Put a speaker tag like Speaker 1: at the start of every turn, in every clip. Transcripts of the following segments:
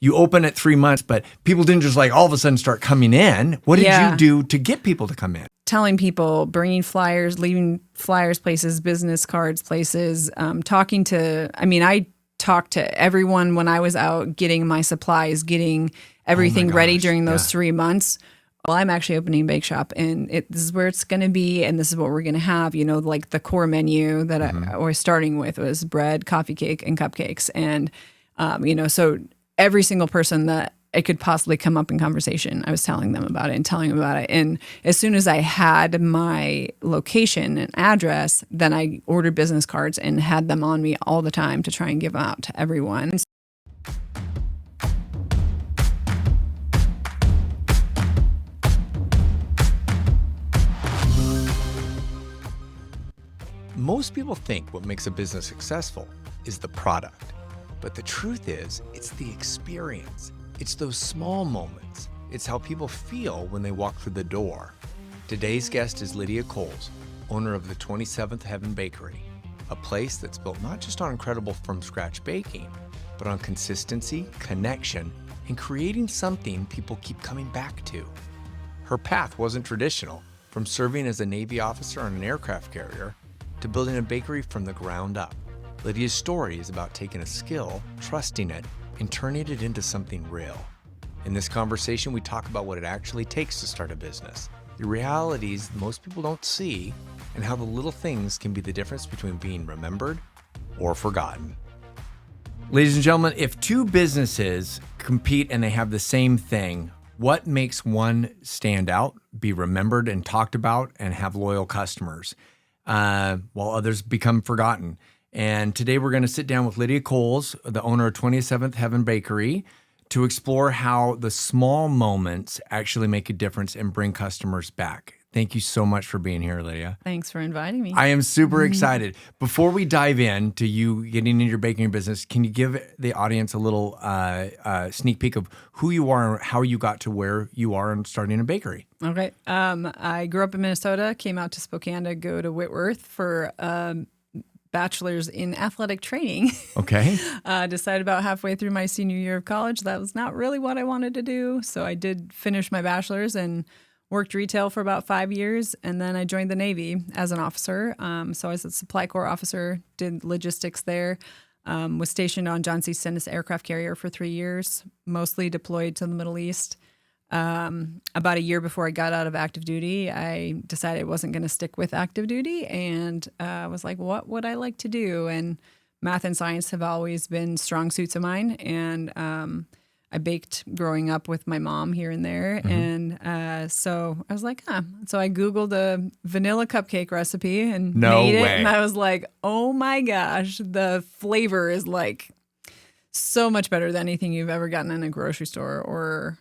Speaker 1: you open at 3 months, but people didn't just like all of a sudden start coming in. What did you do to get people to come in?
Speaker 2: Telling people, bringing flyers, leaving flyers places, business cards places, talking to, I talked to everyone when I was out getting my supplies, getting everything ready during those 3 months. Well, I'm actually opening a bake shop, and this is where it's going to be, and this is what we're going to have. Like the core menu that I was starting with was bread, coffee cake, and cupcakes. And, so every single person that it could possibly come up in conversation, I was telling them about it and telling them about it. And as soon as I had my location and address, then I ordered business cards and had them on me all the time to try and give out to everyone.
Speaker 1: Most people think what makes a business successful is the product. But the truth is, it's the experience. It's those small moments. It's how people feel when they walk through the door. Today's guest is Lydia Cowles, owner of the 27th Heaven Bakery, a place that's built not just on incredible from-scratch baking, but on consistency, connection, and creating something people keep coming back to. Her path wasn't traditional, from serving as a Navy officer on an aircraft carrier to building a bakery from the ground up. Lydia's story is about taking a skill, trusting it, and turning it into something real. In this conversation, we talk about what it actually takes to start a business, the realities most people don't see, and how the little things can be the difference between being remembered or forgotten. Ladies and gentlemen, if two businesses compete and they have the same thing, what makes one stand out, be remembered and talked about, and have loyal customers, while others become forgotten? And today we're going to sit down with Lydia Cowles, the owner of 27th Heaven Bakery, to explore how the small moments actually make a difference and bring customers back. Thank you so much for being here, Lydia.
Speaker 2: Thanks for inviting me.
Speaker 1: I am super excited. Before we dive into you getting into your baking business, can you give the audience a little sneak peek of who you are and how you got to where you are and starting a bakery?
Speaker 2: Okay. I grew up in Minnesota, came out to Spokane to go to Whitworth for bachelor's in athletic training.
Speaker 1: Okay.
Speaker 2: Decided about halfway through my senior year of college that was not really what I wanted to do. So I did finish my bachelor's and worked retail for about 5 years. And then I joined the Navy as an officer. So I was a supply corps officer, did logistics there, was stationed on John C. Stennis aircraft carrier for 3 years, mostly deployed to the Middle East. About a year before I got out of active duty, I decided I wasn't going to stick with active duty and was like, what would I like to do? And math and science have always been strong suits of mine. And I baked growing up with my mom here and there. And so I was like, So I Googled a vanilla cupcake recipe and made it. And I was like, oh my gosh, the flavor is like so much better than anything you've ever gotten in a grocery store or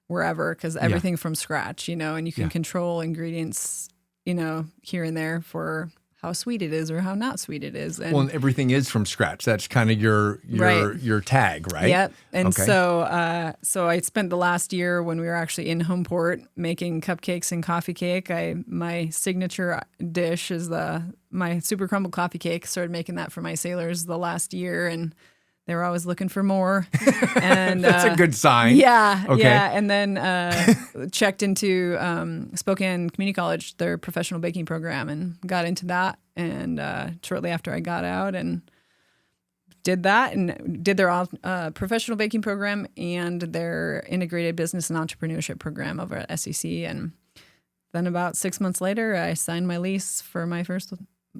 Speaker 2: wherever, because everything from scratch, and you can control ingredients, here and there for how sweet it is or how not sweet it is. And
Speaker 1: everything is from scratch. That's kind of your tag, right?
Speaker 2: Yep. And so I spent the last year when we were actually in Homeport making cupcakes and coffee cake. My signature dish is my super crumbled coffee cake. Started making that for my sailors the last year, and they were always looking for more. And
Speaker 1: that's a good sign.
Speaker 2: Yeah. Okay. Yeah. And then checked into Spokane Community College, their professional baking program, and got into that. And shortly after I got out and did that and did their professional baking program and their integrated business and entrepreneurship program over at SEC. And then about 6 months later, I signed my lease for my first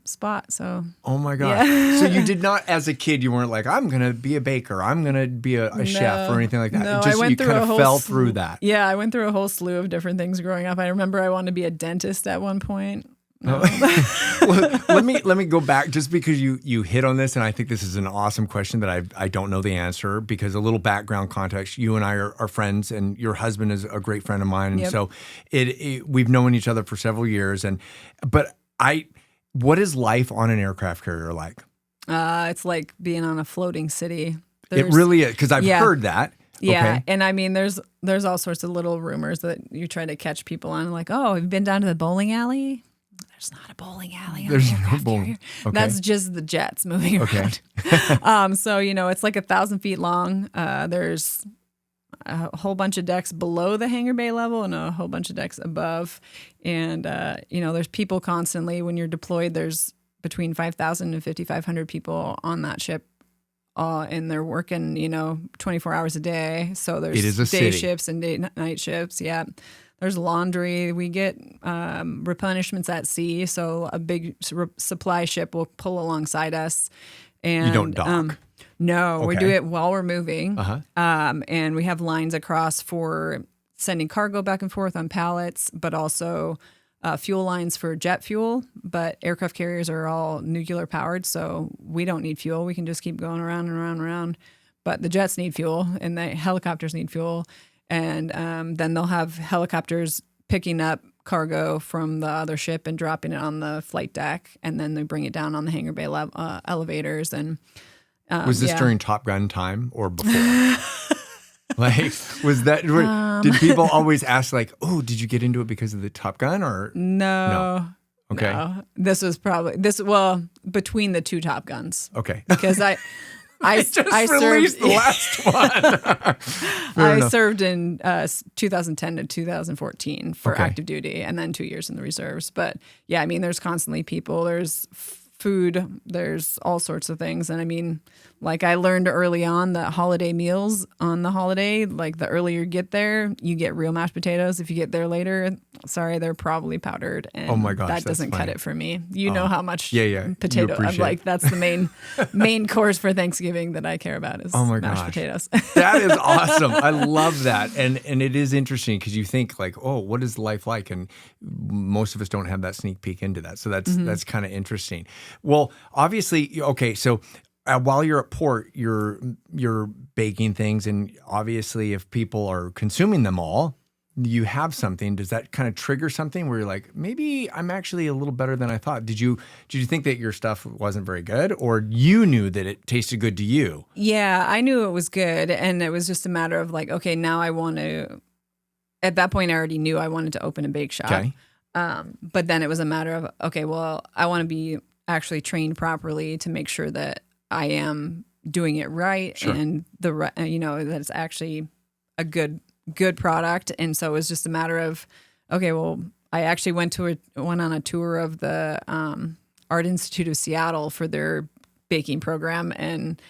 Speaker 2: spot. So
Speaker 1: oh my god. Yeah. So you did not, as a kid, you weren't like, I'm gonna be a baker, I'm gonna be a chef or anything like that.
Speaker 2: No,
Speaker 1: just
Speaker 2: I went
Speaker 1: you
Speaker 2: through
Speaker 1: kind of fell through that.
Speaker 2: Yeah, I went through a whole slew of different things growing up. I remember I wanted to be a dentist at one point. No.
Speaker 1: Well, let me go back just because you hit on this, and I think this is an awesome question that I don't know the answer, because a little background context. You and I are friends, and your husband is a great friend of mine, and so we've known each other for several years. What is life on an aircraft carrier like?
Speaker 2: It's like being on a floating city.
Speaker 1: It really is, because I've heard that.
Speaker 2: Yeah,
Speaker 1: okay.
Speaker 2: And I mean, there's all sorts of little rumors that you try to catch people on, like, oh, have you been down to the bowling alley? There's not a bowling alley.
Speaker 1: There's no bowling. Okay.
Speaker 2: That's just the jets moving around. So, it's like 1,000 feet long. There's a whole bunch of decks below the hangar bay level and a whole bunch of decks above. And, there's people constantly. When you're deployed, there's between 5,000 and 5,500 people on that ship. And they're working, 24 hours a day. So there's day shifts and night shifts. Yeah. There's laundry. We get replenishments at sea. So a big supply ship will pull alongside us. And
Speaker 1: you don't dock?
Speaker 2: No,
Speaker 1: Okay.
Speaker 2: we do it while we're moving.
Speaker 1: Uh-huh.
Speaker 2: And we have lines across for sending cargo back and forth on pallets, but also fuel lines for jet fuel. But aircraft carriers are all nuclear powered, so we don't need fuel. We can just keep going around and around and around. But the jets need fuel and the helicopters need fuel. And then they'll have helicopters picking up cargo from the other ship and dropping it on the flight deck. And then they bring it down on the hangar bay elevators. And
Speaker 1: was this during Top Gun time or before? Was that, did people always ask like, oh, did you get into it because of the Top Gun or?
Speaker 2: No.
Speaker 1: Okay.
Speaker 2: No. This was probably, between the two Top Guns.
Speaker 1: Okay.
Speaker 2: Because I
Speaker 1: just released the last one.
Speaker 2: I served in 2010 to 2014 for active duty and then 2 years in the reserves. But yeah, I mean, there's constantly people, there's food, there's all sorts of things. And I mean, like I learned early on that holiday meals on the holiday, like the earlier you get there, you get real mashed potatoes. If you get there later, sorry, they're probably powdered. And
Speaker 1: oh my gosh,
Speaker 2: that doesn't cut it for me. You know how much potato I'm like, that's the main course for Thanksgiving that I care about is mashed potatoes.
Speaker 1: That is awesome. I love that. And it is interesting because you think like, oh, what is life like? And most of us don't have that sneak peek into that. So that's kind of interesting. Well, obviously, okay, so while you're at port, you're baking things, and obviously if people are consuming them all, you have something. Does that kind of trigger something where you're like, maybe I'm actually a little better than I thought? Did you think that your stuff wasn't very good, or you knew that it tasted good to you?
Speaker 2: Yeah, I knew it was good, and it was just a matter of like, okay, now I want to. At that point, I already knew I wanted to open a bake shop.
Speaker 1: Okay.
Speaker 2: But then it was a matter of, okay, well, I want to be actually trained properly to make sure that I am doing it right,
Speaker 1: sure.
Speaker 2: and that it's actually a good product. And so it was just a matter of, okay, well, I actually went on a tour of the Art Institute of Seattle for their baking program, and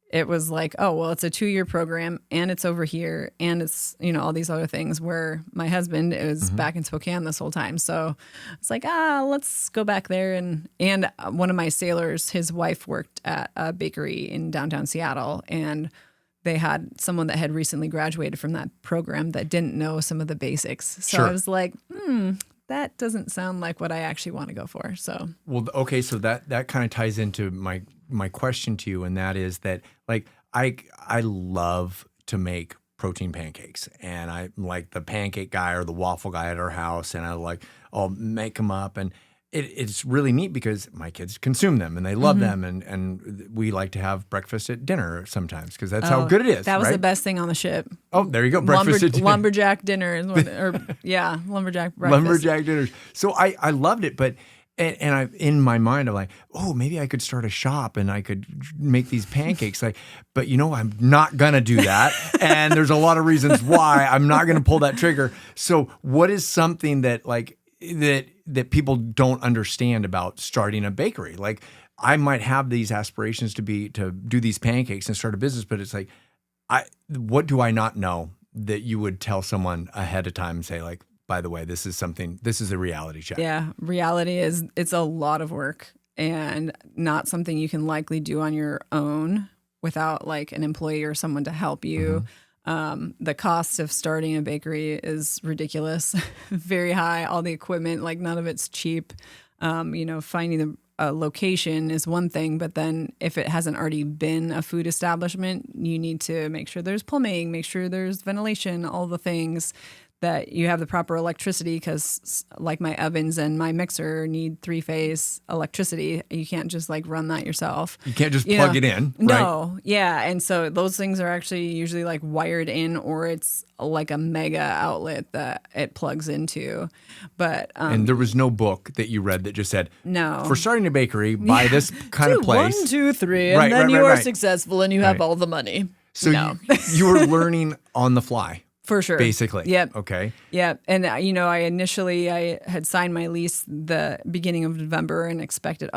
Speaker 2: it was like, oh, well, it's a 2-year program, and it's over here, and it's, all these other things, where my husband is back in Spokane this whole time. So it's like, let's go back there. And one of my sailors, his wife worked at a bakery in downtown Seattle, and they had someone that had recently graduated from that program that didn't know some of the basics. So
Speaker 1: sure.
Speaker 2: I was like, that doesn't sound like what I actually want to go for. So, well,
Speaker 1: okay. So that kind of ties into my question to you, and that is that like I love to make protein pancakes, and I'm like the pancake guy or the waffle guy at our house, and I'll make them up, and it's really neat because my kids consume them and they love them, and we like to have breakfast at dinner sometimes because that's how good it is.
Speaker 2: That was the best thing on the ship.
Speaker 1: Oh, there you go, breakfast at dinner.
Speaker 2: Lumberjack dinner is lumberjack breakfast.
Speaker 1: Lumberjack dinners. So I loved it, but. And I, in my mind, I'm like, oh, maybe I could start a shop and I could make these pancakes. But I'm not gonna do that, and there's a lot of reasons why I'm not gonna pull that trigger. So, what is something that that people don't understand about starting a bakery? Like, I might have these aspirations to do these pancakes and start a business, but it's like, what do I not know that you would tell someone ahead of time and say like, by the way, this is a reality check.
Speaker 2: Yeah, reality is it's a lot of work and not something you can likely do on your own without like an employee or someone to help you. The cost of starting a bakery is ridiculous, very high. All the equipment, like none of it's cheap. Finding a location is one thing, but then if it hasn't already been a food establishment, you need to make sure there's plumbing, make sure there's ventilation, all the things. That you have the proper electricity, because like my ovens and my mixer need 3-phase electricity. You can't just like run that yourself.
Speaker 1: You can't just plug it in, right?
Speaker 2: No, yeah. And so those things are actually usually like wired in, or it's like a mega outlet that it plugs into. But
Speaker 1: and there was no book that you read that just said,
Speaker 2: no,
Speaker 1: for starting a bakery, buy this kind of place.
Speaker 2: 1, 2, 3, and then you are successsuccessful and you have all the money.
Speaker 1: So
Speaker 2: No.
Speaker 1: you were learning on the fly,
Speaker 2: For sure.
Speaker 1: basically.
Speaker 2: Yep.
Speaker 1: Okay.
Speaker 2: Yep. And, I had signed my lease the beginning of November and expected,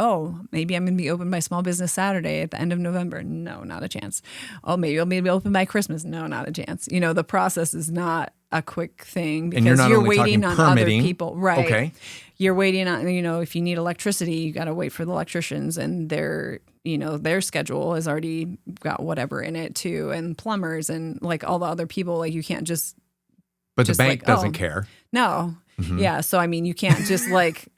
Speaker 2: maybe I'm going to be open by Small Business Saturday at the end of November. No, not a chance. Oh, maybe I'll be open by Christmas. No, not a chance. The process is not a quick thing because
Speaker 1: And you're not only
Speaker 2: waiting
Speaker 1: talking
Speaker 2: on
Speaker 1: permitting.
Speaker 2: other people. Right.
Speaker 1: Okay.
Speaker 2: You're waiting on, if you need electricity, you got to wait for the electricians and their schedule has already got whatever in it too. And plumbers and like all the other people, like you can't just.
Speaker 1: But the bank
Speaker 2: like,
Speaker 1: doesn't care.
Speaker 2: No.
Speaker 1: Mm-hmm.
Speaker 2: Yeah. So, you can't just like,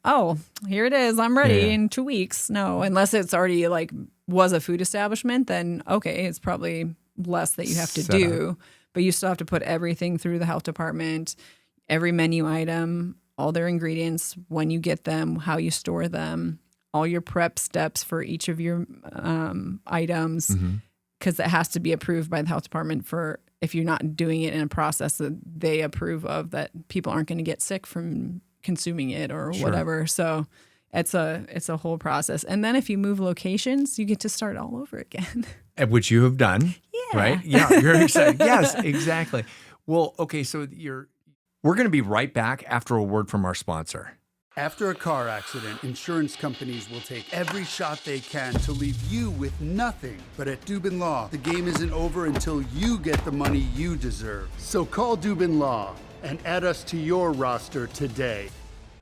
Speaker 2: here it is. I'm ready
Speaker 1: Yeah.
Speaker 2: in 2 weeks. No, unless it's already like was a food establishment, then okay, it's probably less that you have to
Speaker 1: Set
Speaker 2: do. But you still have to put everything through the health department, every menu item, all their ingredients, when you get them, how you store them, all your prep steps for each of your items, because it has to be approved by the health department for if you're not doing it in a process that they approve of, that people aren't going to get sick from consuming it or whatever. So it's a whole process. And then if you move locations, you get to start all over again.
Speaker 1: Which you have done.
Speaker 2: Yeah.
Speaker 1: Right? Yeah. You're excited. Yes, exactly. Well, okay. So we're going to be right back after a word from our sponsor.
Speaker 3: After a car accident, insurance companies will take every shot they can to leave you with nothing. But at Dubin Law, the game isn't over until you get the money you deserve. So call Dubin Law and add us to your roster today.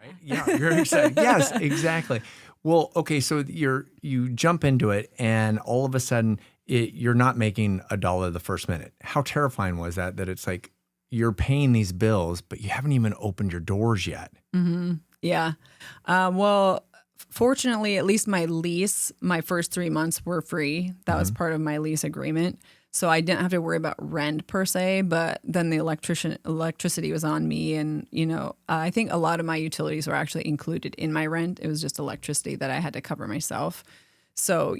Speaker 1: Right? Yeah, you're excited. Yes, exactly. Well, okay, so you jump into it, and all of a sudden, you're not making $1 the first minute. How terrifying was that? That it's like you're paying these bills, but you haven't even opened your doors yet.
Speaker 2: Mm-hmm. Yeah. Well, fortunately, at least my lease, my first 3 months were free. That was part of my lease agreement. So I didn't have to worry about rent per se, but then the electricity was on me. And, I think a lot of my utilities were actually included in my rent. It was just electricity that I had to cover myself. So,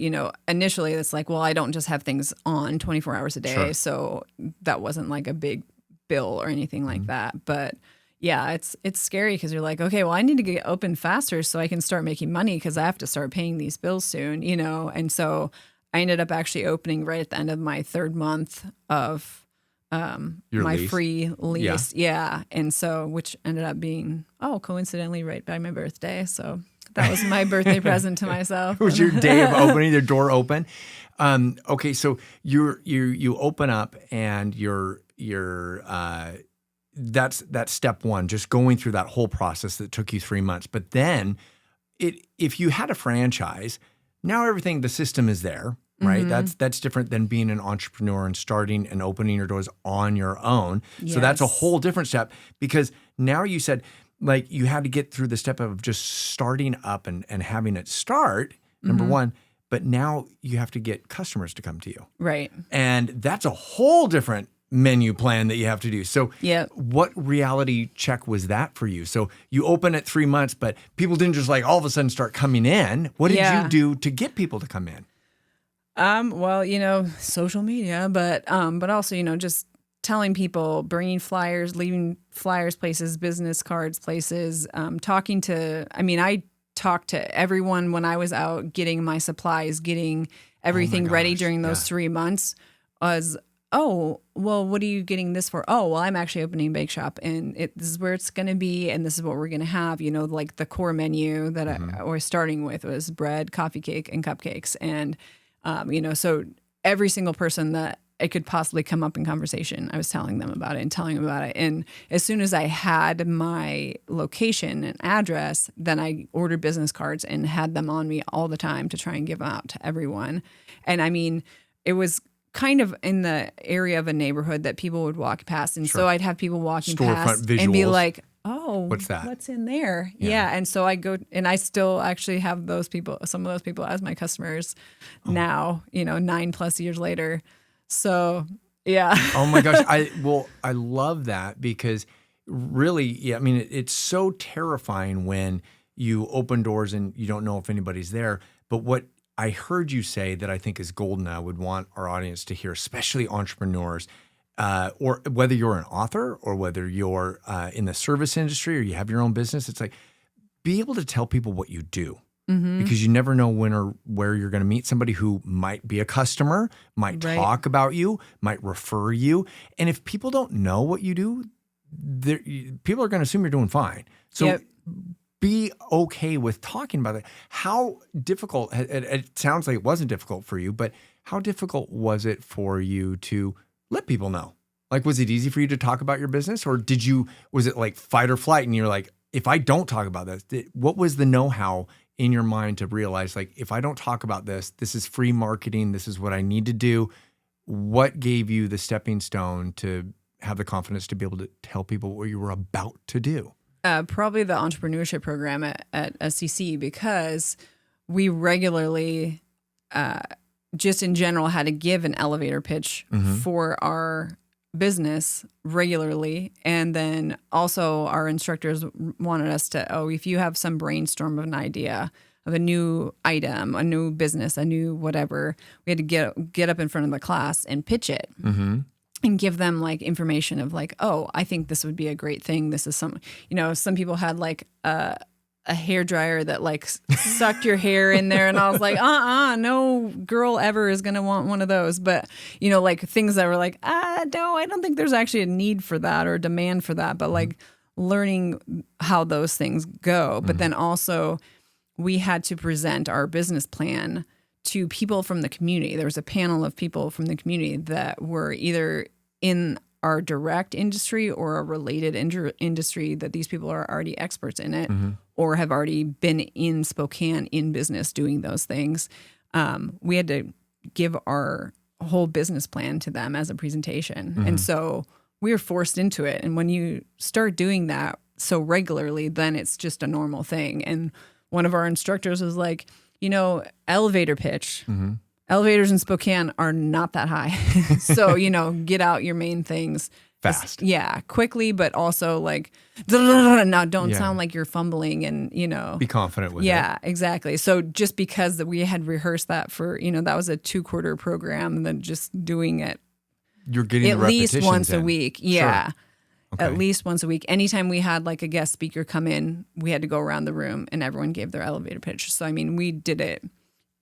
Speaker 2: initially it's like, well, I don't just have things on 24 hours a day.
Speaker 1: Sure.
Speaker 2: So that wasn't like a big bill or anything like that. But yeah, it's scary because you're like, okay, well, I need to get open faster so I can start making money because I have to start paying these bills soon, And so I ended up actually opening right at the end of my 3rd month of
Speaker 1: Your
Speaker 2: my
Speaker 1: lease?
Speaker 2: free lease. Yeah. And so, which ended up being, coincidentally right by my birthday. So that was my birthday present to myself.
Speaker 1: It was your day of opening, the door open. Okay, so you open up and that's step one, just going through that whole process that took you 3 months. But then if you had a franchise, now the system is there, right? That's different than being an entrepreneur and starting and opening your doors on your own.
Speaker 2: Yes.
Speaker 1: So that's a whole different step because now you said like you had to get through the step of just starting up and having it start, number one, but now you have to get customers to come to you.
Speaker 2: Right.
Speaker 1: And that's a whole different menu plan that you have to do. So what reality check was that for you? So you open at 3 months, but people didn't just like all of a sudden start coming in. What did you do to get people to come in?
Speaker 2: Well, social media, but also, just telling people, bringing flyers, leaving flyers places, business cards places, talking to, I talked to everyone when I was out getting my supplies, getting everything ready during those 3 months was, oh, well, what are you getting this for? Oh, well, I'm actually opening a bake shop and this is where it's going to be. And this is what we're going to have, like the core menu that I was starting with was bread, coffee cake, and cupcakes. And, so every single person that it could possibly come up in conversation, I was telling them about it and telling them about it. And as soon as I had my location and address, then I ordered business cards and had them on me all the time to try and give out to everyone. And it was kind of in the area of a neighborhood that people would walk past. And so I'd have people walking past and be like, oh,
Speaker 1: what's that?
Speaker 2: What's in there? Yeah. And so I go, and I still actually have some of those people as my customers now, 9+ years later. So, yeah.
Speaker 1: Oh my gosh. I love that because really, it's so terrifying when you open doors and you don't know if anybody's there. But what I heard you say that I think is golden, I would want our audience to hear, especially entrepreneurs, or whether you're an author or whether you're in the service industry or you have your own business, it's like be able to tell people what you do. because you never know when or where you're going to meet somebody who might be a customer, might talk about you, might refer you. And if people don't know what you do, people are going to assume you're doing fine. So be okay with talking about it. How difficult, it sounds like it wasn't difficult for you, but how difficult was it for you to let people know? Like, was it easy for you to talk about your business, or was it like fight or flight? And you're like, if I don't talk about this, what was the know-how in your mind to realize, like, if I don't talk about this, this is free marketing, this is what I need to do? What gave you the stepping stone to have the confidence to be able to tell people what you were about to do?
Speaker 2: Probably the entrepreneurship program at SCC, because we regularly, just in general, had to give an elevator pitch for our business regularly. And then also our instructors wanted us to, if you have some brainstorm of an idea of a new item, a new business, a new whatever, we had to get up in front of the class and pitch it. And give them like information of like, I think this would be a great thing. This is some people had like a hair dryer that like sucked your hair in there. And I was like, no girl ever is going to want one of those. But, like things that were like, no, I don't think there's actually a need for that or a demand for that. But like learning how those things go. But then also we had to present our business plan to people from the community. There was a panel of people from the community that were either in our direct industry or a related industry that these people are already experts in it or have already been in Spokane in business doing those things. We had to give our whole business plan to them as a presentation. And so we were forced into it. And when you start doing that so regularly, then it's just a normal thing. And one of our instructors was like, elevator pitch. Elevators in Spokane are not that high. So, get out your main things.
Speaker 1: Fast.
Speaker 2: Quickly, but also like, now don't sound like you're fumbling and,
Speaker 1: Be confident with it.
Speaker 2: Yeah, exactly. So just because we had rehearsed that for, that was a 2-quarter program, and then just doing it.
Speaker 1: You're getting
Speaker 2: at least once a week. Yeah.
Speaker 1: Sure. Okay.
Speaker 2: At least once a week. Anytime we had like a guest speaker come in, we had to go around the room and everyone gave their elevator pitch. So, we did it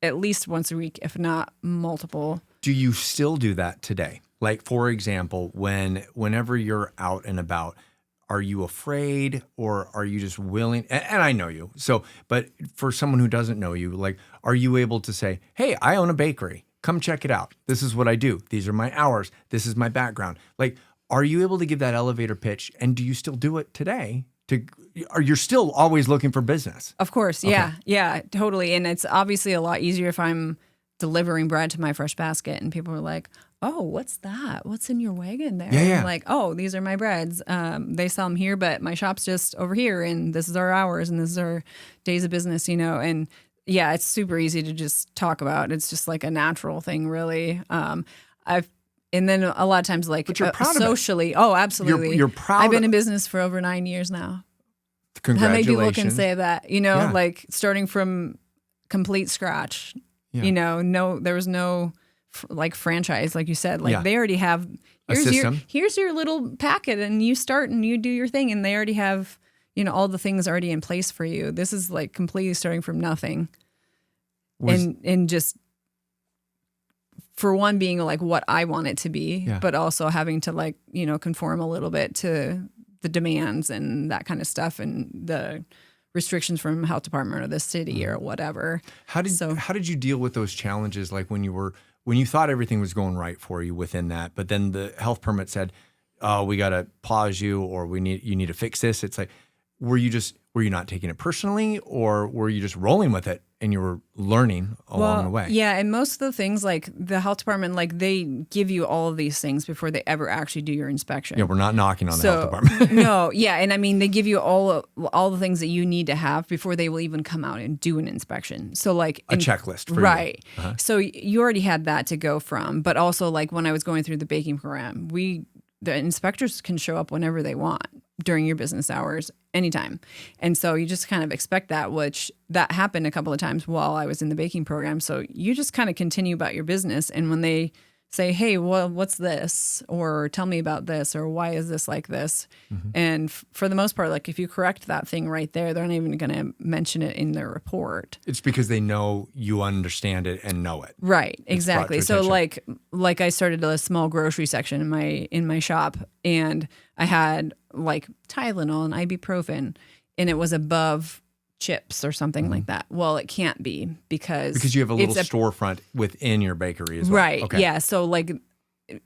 Speaker 2: at least once a week, if not multiple. Do
Speaker 1: you still do that today? Like, for example, whenever you're out and about, are you afraid or are you just willing? And I know you. So, but for someone who doesn't know you, like, are you able to say, hey, I own a bakery. Come check it out. This is what I do. These are my hours. This is my background. Like, are you able to give that elevator pitch? And do you still do it today? Or you're still always looking for business?
Speaker 2: Of course. Yeah. Okay. Yeah, totally. And it's obviously a lot easier if I'm delivering bread to my fresh basket and people are like, oh, what's that? What's in your wagon there?
Speaker 1: Yeah.
Speaker 2: I'm like, these are my breads. They sell them here, but my shop's just over here and this is our hours and this is our days of business, and yeah, it's super easy to just talk about. It's just like a natural thing, really. And then a lot of times, like,
Speaker 1: but you're proud
Speaker 2: socially.
Speaker 1: Of it.
Speaker 2: Oh, absolutely.
Speaker 1: You're proud.
Speaker 2: I've been in business for over 9 years now.
Speaker 1: Congratulations.
Speaker 2: How many people can say that? Like starting from complete scratch. Yeah. There was no like franchise, like you said. Like they already have here's your little packet, and you start and you do your thing, and they already have all the things already in place for you. This is like completely starting from nothing, and just. For one, being like what I want it to be, but also having to like, conform a little bit to the demands and that kind of stuff and the restrictions from health department or the city or whatever. How
Speaker 1: did you deal with those challenges? Like when you thought everything was going right for you within that, but then the health permit said, oh, we got to pause you or you need to fix this. It's like, were you not taking it personally or were you just rolling with it? And you were learning along the way.
Speaker 2: Yeah, and most of the things, like the health department, like they give you all of these things before they ever actually do your inspection.
Speaker 1: Yeah, we're not knocking on the health department.
Speaker 2: No, yeah, and I mean they give you all the things that you need to have before they will even come out and do an inspection. So like
Speaker 1: a checklist for
Speaker 2: right.
Speaker 1: You. Uh-huh.
Speaker 2: So you already had that to go from, but also like when I was going through the baking program, the inspectors can show up whenever they want during your business hours, anytime. And so you just kind of expect that, which that happened a couple of times while I was in the baking program. So you just kind of continue about your business. And when they say, hey, well, what's this? Or tell me about this, or why is this like this? And for the most part, like if you correct that thing right there, they're not even going to mention it in their report.
Speaker 1: It's because they know you understand it and know it.
Speaker 2: Right,
Speaker 1: It's brought to
Speaker 2: exactly. So
Speaker 1: attention.
Speaker 2: like I started a small grocery section in my shop, and I had like Tylenol and ibuprofen, and it was above chips or something like that. Well, it can't be because
Speaker 1: you have a little storefront within your bakery as well.
Speaker 2: Right.
Speaker 1: Okay.
Speaker 2: Yeah. So like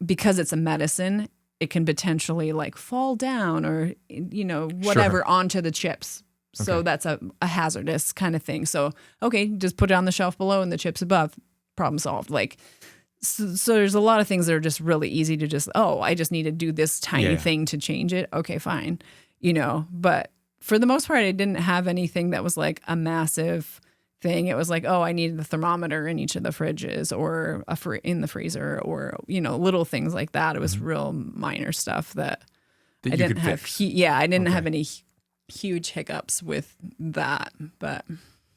Speaker 2: because it's a medicine, it can potentially like fall down or whatever onto the chips. So
Speaker 1: Okay.
Speaker 2: that's a hazardous kind of thing. So okay, just put it on the shelf below and the chips above. Problem solved. Like so there's a lot of things that are just really easy to just, I just need to do this tiny thing to change it. Okay, fine. But for the most part, I didn't have anything that was like a massive thing. It was like, I needed the thermometer in each of the fridges or in the freezer or, little things like that. It was real minor stuff that I
Speaker 1: you
Speaker 2: didn't
Speaker 1: could
Speaker 2: have.
Speaker 1: fix.
Speaker 2: I didn't have any huge hiccups with that. But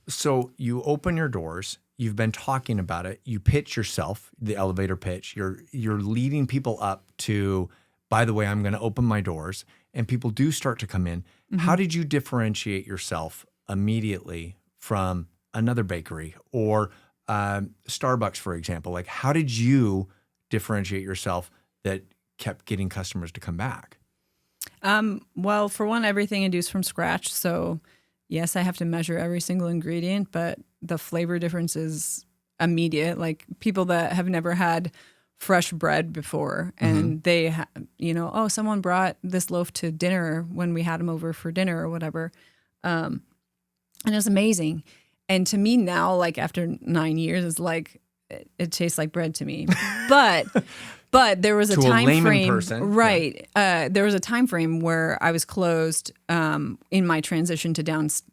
Speaker 1: So you open your doors. You've been talking about it. You pitch yourself, the elevator pitch. You're leading people up to, by the way, I'm going to open my doors. And people do start to come in. How did you differentiate yourself immediately from another bakery or Starbucks, for example? Like, how did you differentiate yourself that kept getting customers to come back?
Speaker 2: Well, for one, everything I do is from scratch. So yes, I have to measure every single ingredient, but the flavor difference is immediate. Like people that have never had fresh bread before and they, someone brought this loaf to dinner when we had them over for dinner or whatever. And it was amazing. And to me now, like after 9 years, it's like, it tastes like bread to me. But there was a
Speaker 1: To a
Speaker 2: time
Speaker 1: layman
Speaker 2: frame,
Speaker 1: person,
Speaker 2: right? There was a time frame where I was closed in my transition to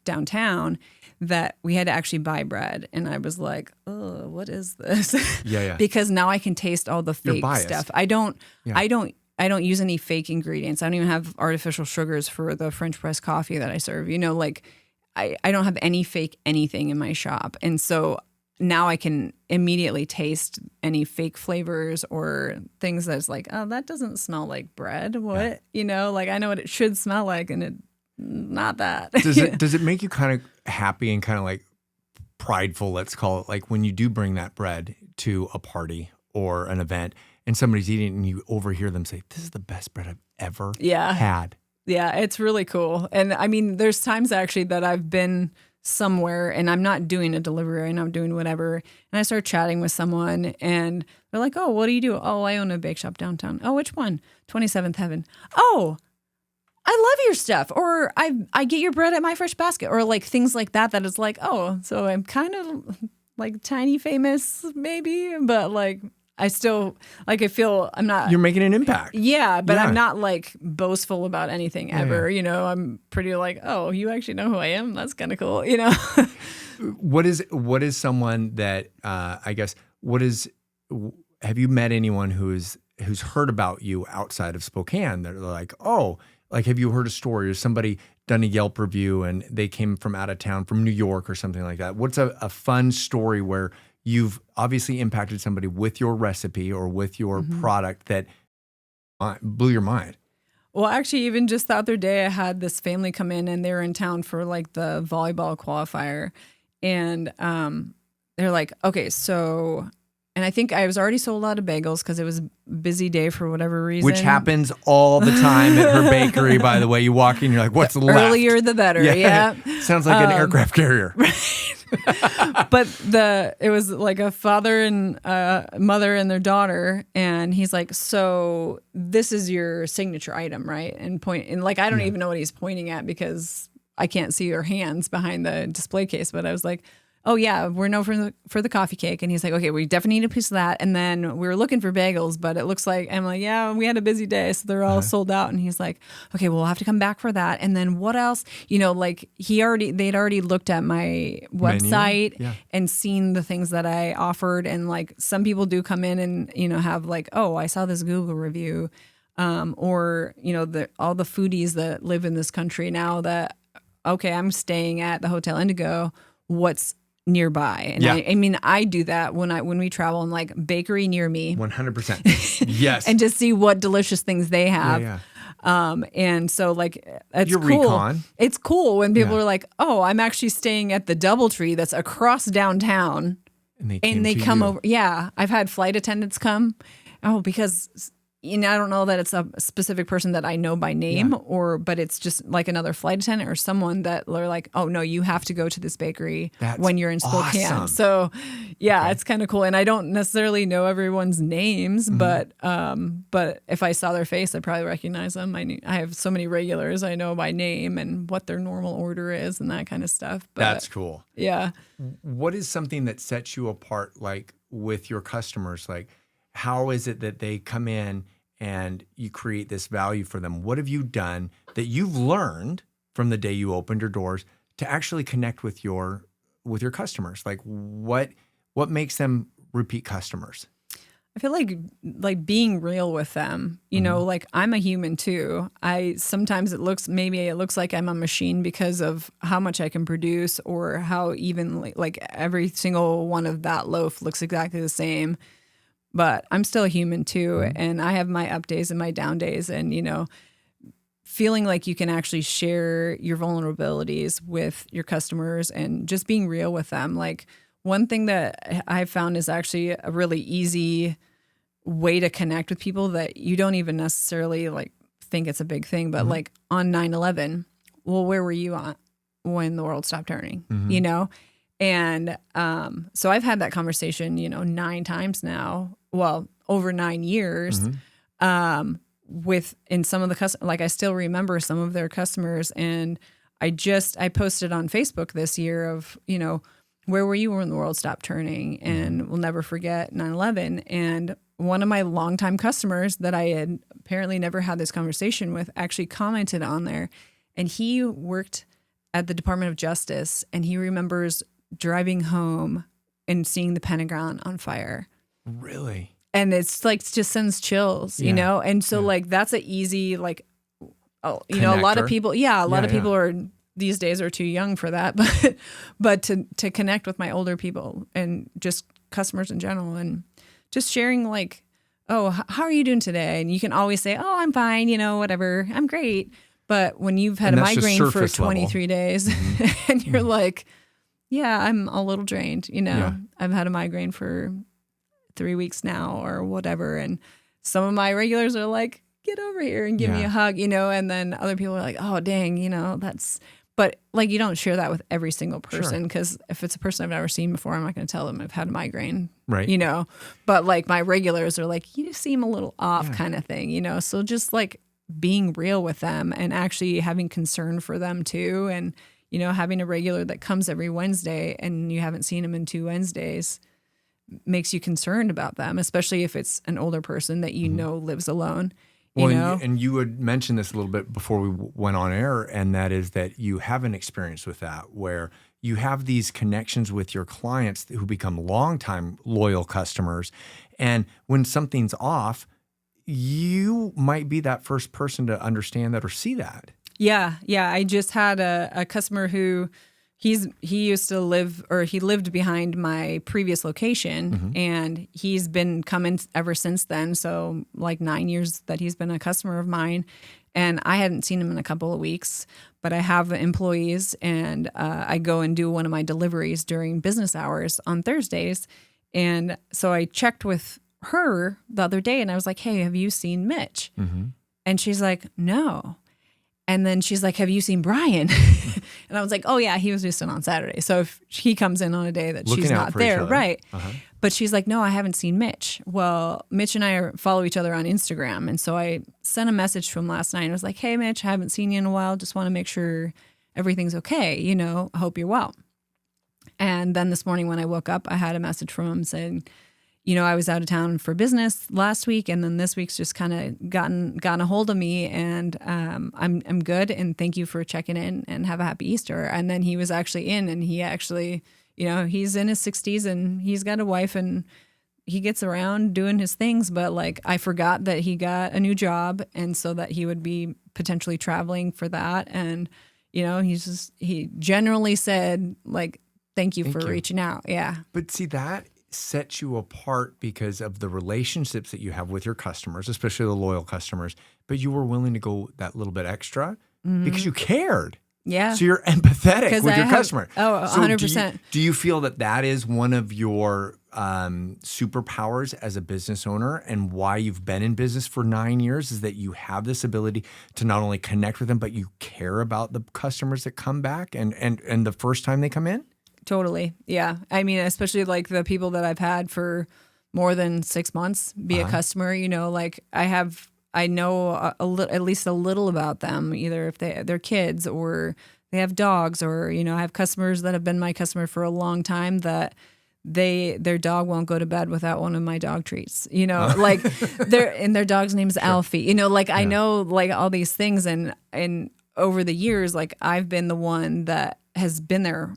Speaker 2: downtown that we had to actually buy bread, and I was like, "Oh, what is this?"
Speaker 1: Yeah.
Speaker 2: Because now I can taste all the
Speaker 1: You're
Speaker 2: fake
Speaker 1: biased.
Speaker 2: stuff. I don't use any fake ingredients. I don't even have artificial sugars for the French press coffee that I serve. I don't have any fake anything in my shop, and so now I can immediately taste any fake flavors or things that's like, oh, that doesn't smell like bread. What? Like I know what it should smell like, and it not that.
Speaker 1: Does it make you kind of happy and kind of like prideful, let's call it, like when you do bring that bread to a party or an event and somebody's eating it and you overhear them say, "This is the best bread I've ever had."
Speaker 2: Yeah, it's really cool. And I mean, there's times actually that I've been somewhere and I'm not doing a delivery and I'm doing whatever. And I start chatting with someone and they're like, "Oh, what do you do?" "Oh, I own a bake shop downtown." "Oh, which one?" 27th Heaven. "Oh, I love your stuff." Or I get your bread at My Fresh Basket, or like things like that. That is like, oh, so I'm kind of like tiny famous maybe, but like I still like I feel I'm not.
Speaker 1: You're making an impact.
Speaker 2: Yeah, but
Speaker 1: Yeah.
Speaker 2: I'm not like boastful about anything ever. I'm pretty like, oh, you actually know who I am? That's kind of cool.
Speaker 1: What is someone that I guess have you met anyone who's heard about you outside of Spokane? They're like, oh, like have you heard a story or somebody done a Yelp review and they came from out of town, from New York or something like that? What's a fun story where you've obviously impacted somebody with your recipe or with your product that blew your mind?
Speaker 2: Well, actually, even just the other day, I had this family come in and they were in town for like the volleyball qualifier. And they're like, okay, so, and I think I was already sold out of bagels because it was a busy day for whatever reason.
Speaker 1: Which happens all the time at her bakery, by the way. You walk in, you're like, what's left?
Speaker 2: Earlier the better, yeah.
Speaker 1: Sounds like an aircraft carrier.
Speaker 2: But it was like a father and mother and their daughter, and he's like, "So this is your signature item, right?" And like I don't even know what he's pointing at because I can't see their hands behind the display case. But I was like, "Oh yeah, we're known for the coffee cake." And he's like, "Okay, we definitely need a piece of that." And then we were looking for bagels, but it looks like I'm like, "Yeah, we had a busy day, so they're all sold out." And he's like, "Okay, we'll have to come back for that." And then what else? Like they'd already looked at my website and seen the things that I offered. And like some people do come in and have like, "Oh, I saw this Google review," or all the foodies that live in this country now that, okay, I'm staying at the Hotel Indigo. What's nearby. And
Speaker 1: Yeah.
Speaker 2: I mean, I do that when we travel. I'm like, bakery near me.
Speaker 1: 100%. Yes.
Speaker 2: And just see what delicious things they have.
Speaker 1: Yeah.
Speaker 2: And so like, it's
Speaker 1: Your
Speaker 2: cool.
Speaker 1: recon.
Speaker 2: It's cool when people
Speaker 1: Yeah.
Speaker 2: are like, oh, I'm actually staying at the DoubleTree that's across downtown.
Speaker 1: And
Speaker 2: they
Speaker 1: to
Speaker 2: come
Speaker 1: you.
Speaker 2: over. Yeah. I've had flight attendants come. Oh, because I don't know that it's a specific person that I know by name but it's just like another flight attendant or someone that are like, oh no, you have to go to this bakery when you're in Spokane.
Speaker 1: awesome.
Speaker 2: So yeah, it's kind of cool. And I don't necessarily know everyone's names, but if I saw their face, I'd probably recognize them. I have so many regulars I know by name and what their normal order is and that kind of stuff. But
Speaker 1: That's cool.
Speaker 2: yeah.
Speaker 1: What is something that sets you apart, like with your customers? Like, how is it that they come in and you create this value for them? What have you done that you've learned from the day you opened your doors to actually connect with your customers? Like, what makes them repeat customers?
Speaker 2: I feel like being real with them, like I'm a human too. Sometimes it looks like I'm a machine because of how much I can produce or how even like every single one of that loaf looks exactly the same. But I'm still a human too. And I have my up days and my down days. And, feeling like you can actually share your vulnerabilities with your customers and just being real with them. Like one thing that I've found is actually a really easy way to connect with people that you don't even necessarily like think it's a big thing. But like on 9/11, well, where were you on when the world stopped turning, And so I've had that conversation, 9 times now. Well, over 9 years, in some of the customers, like I still remember some of their customers. And I posted on Facebook this year of, where were you when the world stopped turning? And we'll never forget 9/11. And one of my longtime customers that I had apparently never had this conversation with actually commented on there. And he worked at the Department of Justice and he remembers driving home and seeing the Pentagon on fire.
Speaker 1: Really?
Speaker 2: And it's like, just sends chills, And so like, that's an easy, like, a lot of people, a lot of people are these days are too young for that, but to connect with my older people and just customers in general and just sharing like, oh, how are you doing today? And you can always say, oh, I'm fine, whatever, I'm great. But when you've had a migraine for 23 days and you're like, yeah, I'm a little drained, I've had a migraine for 3 weeks now or whatever. And some of my regulars are like, get over here and give me a hug, and then other people are like, oh, dang, but like, you don't share that with every single person because if it's a person I've never seen before, I'm not going to tell them I've had a migraine,
Speaker 1: right?
Speaker 2: But like my regulars are like, you seem a little off kind of thing, so just like being real with them and actually having concern for them too. And, having a regular that comes every Wednesday and you haven't seen them in 2 Wednesdays makes you concerned about them, especially if it's an older person that lives alone.
Speaker 1: And you had mentioned this a little bit before we went on air, and that is that you have an experience with that where you have these connections with your clients who become longtime loyal customers. And when something's off, you might be that first person to understand that or see that. Yeah.
Speaker 2: I just had a customer who he lived behind my previous location and he's been coming ever since then. So like 9 years that he's been a customer of mine and I hadn't seen him in a couple of weeks, but I have employees and I go and do one of my deliveries during business hours on Thursdays. And so I checked with her the other day and I was like, hey, have you seen Mitch? And she's like, no. And then she's like, have you seen Brian? And I was like, oh, yeah, he was just in on Saturday. So if he comes in on a day that she's not there, right. But she's like, no, I haven't seen Mitch. Well, Mitch and I follow each other on Instagram. And so I sent a message to him last night. I was like, hey, Mitch, I haven't seen you in a while. Just want to make sure everything's okay. I hope you're well. And then this morning when I woke up, I had a message from him saying, I was out of town for business last week, and then this week's just kind of gotten a hold of me, and I'm good, and thank you for checking in, and have a happy Easter. And then he was actually in, and he actually, he's in his 60s, and he's got a wife, and he gets around doing his things, but like I forgot that he got a new job, and so that he would be potentially traveling for that, and he generally said like, thank you
Speaker 1: Thank
Speaker 2: for
Speaker 1: you.
Speaker 2: reaching out. Yeah.
Speaker 1: But see, that sets you apart because of the relationships that you have with your customers, especially the loyal customers. But you were willing to go that little bit extra because you cared.
Speaker 2: Yeah.
Speaker 1: So you're empathetic
Speaker 2: 'Cause
Speaker 1: with
Speaker 2: I
Speaker 1: your
Speaker 2: have-
Speaker 1: customer.
Speaker 2: oh,
Speaker 1: So
Speaker 2: 100%.
Speaker 1: Do you feel that that is one of your superpowers as a business owner, and why you've been in business for 9 years is that you have this ability to not only connect with them, but you care about the customers that come back and the first time they come in?
Speaker 2: Totally. Yeah. I mean, especially like the people that I've had for more than 6 months be a customer, like I know at least a little about them, either if they're kids or they have dogs, or, I have customers that have been my customer for a long time that their dog won't go to bed without one of my dog treats, like their dog's name is Alfie, I know like all these things. And over the years, like I've been the one that has been there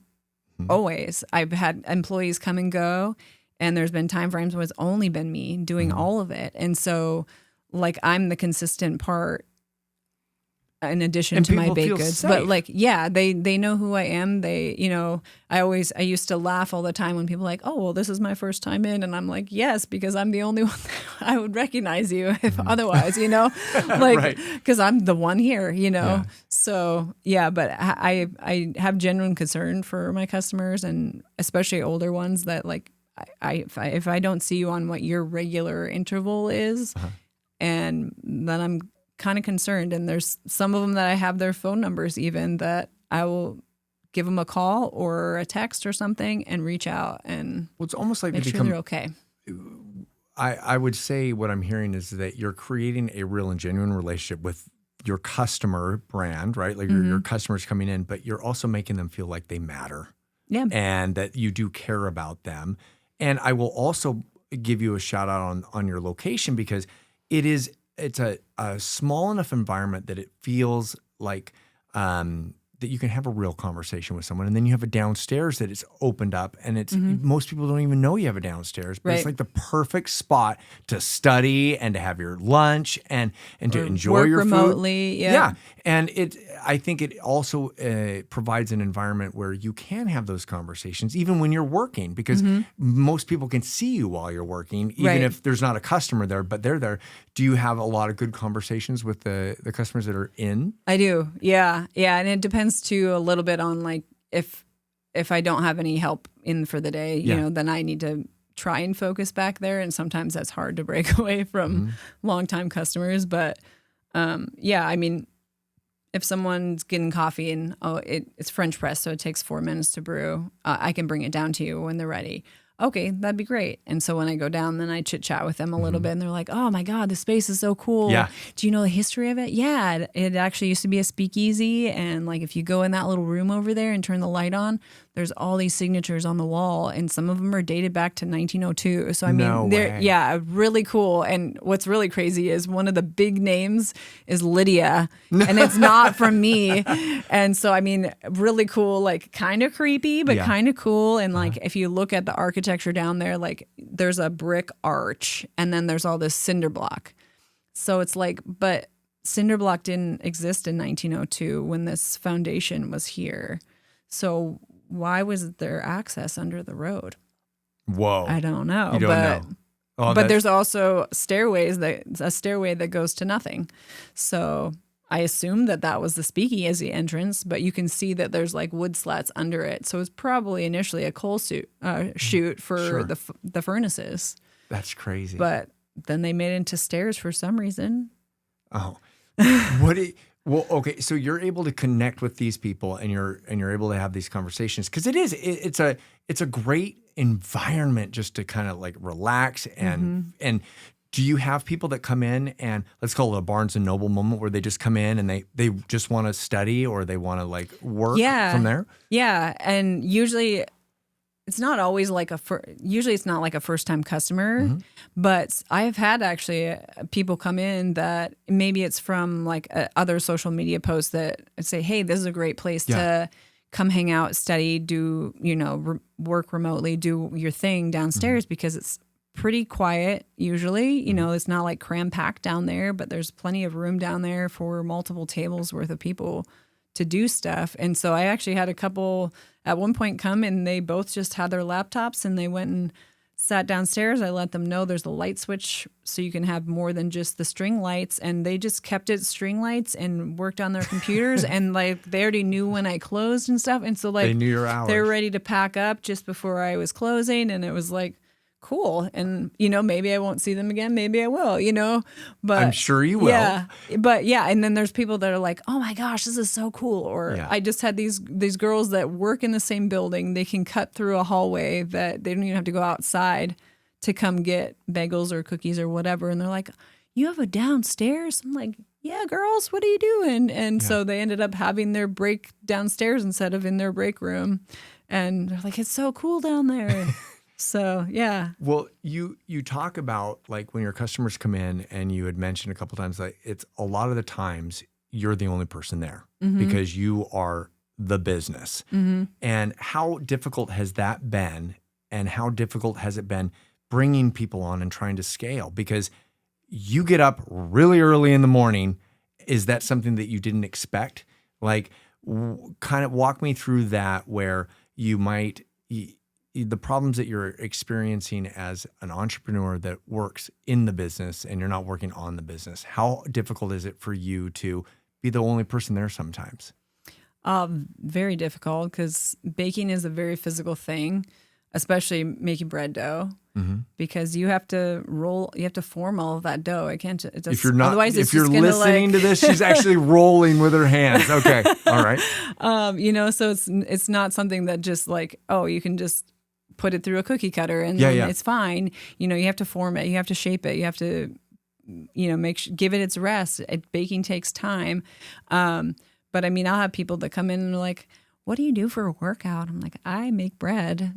Speaker 2: always. I've had employees come and go, and there's been time frames when it's only been me doing all of it. And so like I'm the consistent part in addition to my
Speaker 1: people
Speaker 2: baked
Speaker 1: feel
Speaker 2: goods.
Speaker 1: safe.
Speaker 2: But like, yeah, they know who I am. They, I used to laugh all the time when people are like, oh, well, this is my first time in. And I'm like, yes, because I'm the only one that I would recognize you if otherwise, like, because I'm the one here,
Speaker 1: Yeah.
Speaker 2: So yeah, but I have genuine concern for my customers, and especially older ones that like, if I don't see you on what your regular interval is, and then I'm kind of concerned. And there's some of them that I have their phone numbers even, that I will give them a call or a text or something and reach out and
Speaker 1: Well, it's almost like
Speaker 2: make
Speaker 1: they
Speaker 2: sure
Speaker 1: become
Speaker 2: they're okay.
Speaker 1: I would say what I'm hearing is that you're creating a real and genuine relationship with your customer brand, right? Like your customers coming in, but you're also making them feel like they matter.
Speaker 2: Yeah.
Speaker 1: And that you do care about them. And I will also give you a shout out on your location, because it's a small enough environment that it feels like that you can have a real conversation with someone. And then you have a downstairs that is opened up, and it's most people don't even know you have a downstairs, but it's like the perfect spot to study and to have your lunch and to enjoy
Speaker 2: work
Speaker 1: your
Speaker 2: remotely.
Speaker 1: food.
Speaker 2: Yeah.
Speaker 1: And I think it also provides an environment where you can have those conversations even when you're working, because most people can see you while you're working, even if there's not a customer there, but they're there. Do you have a lot of good conversations with the customers that are in?
Speaker 2: I do. Yeah. Yeah. And it depends too a little bit on like if I don't have any help in for the day, then I need to try and focus back there. And sometimes that's hard to break away from longtime customers. But I mean, if someone's getting coffee and it's French press, so it takes 4 minutes to brew, I can bring it down to you when they're ready. Okay, that'd be great. And so when I go down, then I chit chat with them a little bit, and they're like, "Oh my God, the space is so cool.
Speaker 1: Yeah.
Speaker 2: Do you know the history of it?" Yeah, it actually used to be a speakeasy, and like if you go in that little room over there and turn the light on, there's all these signatures on the wall, and some of them are dated back to 1902. So I mean, they're really cool. And what's really crazy is one of the big names is Lydia, and it's not from me. And so I mean, really cool, like kind of creepy, but kind of cool. And like if you look at the architecture down there, like there's a brick arch, and then there's all this cinder block. So it's like, but cinder block didn't exist in 1902 when this foundation was here. So why was there access under the road?
Speaker 1: Whoa.
Speaker 2: I don't know.
Speaker 1: You don't know. Oh,
Speaker 2: but there's also a stairway that goes to nothing. So I assume that was the speakeasy entrance, but you can see that there's like wood slats under it. So it's probably initially a coal chute for the furnaces.
Speaker 1: That's crazy.
Speaker 2: But then they made it into stairs for some reason.
Speaker 1: Oh, well, okay. So you're able to connect with these people, and you're able to have these conversations, because it's a great environment just to kind of like relax and do you have people that come in and let's call it a Barnes and Noble moment where they just come in and they just want to study, or they want to like work from there?
Speaker 2: Yeah. And usually it's not always like usually it's not like a first time customer, but I've had actually people come in that maybe it's from like other social media posts that say, hey, this is a great place to come hang out, study, do, work remotely, do your thing downstairs, because it's pretty quiet usually. It's not like cram packed down there, but there's plenty of room down there for multiple tables worth of people to do stuff. And so I actually had a couple at one point come and they both just had their laptops and they went and sat downstairs. I let them know there's a light switch so you can have more than just the string lights. And they just kept it string lights and worked on their computers. And like they already knew when I closed and stuff. And so like
Speaker 1: They knew your hours.
Speaker 2: they were ready to pack up just before I was closing. And it was like, cool. And, you know, maybe I won't see them again. Maybe I will, you know, but
Speaker 1: I'm sure you will.
Speaker 2: Yeah. But yeah. And then there's people that are like, oh my gosh, this is so cool. Or
Speaker 1: Yeah.
Speaker 2: I just had these girls that work in the same building. They can cut through a hallway that they don't even have to go outside to come get bagels or cookies or whatever. And they're like, you have a downstairs? I'm like, yeah, girls, what are you doing? And so they ended up having their break downstairs instead of in their break room. And they're like, it's so cool down there. So, yeah.
Speaker 1: Well, you talk about like when your customers come in, and you had mentioned a couple times that it's a lot of the times you're the only person there because you are the business. And how difficult has that been? And how difficult has it been bringing people on and trying to scale? Because you get up really early in the morning. Is that something that you didn't expect? Like, kind of walk me through that, where you might the problems that you're experiencing as an entrepreneur that works in the business and you're not working on the business. How difficult is it for you to be the only person there sometimes?
Speaker 2: Very difficult, because baking is a very physical thing, especially making bread dough, because you have to form all of that dough. It can't. It just,
Speaker 1: if you're not,
Speaker 2: otherwise
Speaker 1: if you're listening to this, she's actually rolling with her hands. Okay, all right.
Speaker 2: You know, so it's not something that just like, oh, you can just put it through a cookie cutter and then it's fine. You know, you have to form it, you have to shape it, you have to, you know, give it its rest. Baking takes time. But I mean, I'll have people that come in and are like, what do you do for a workout? I'm like, I make bread.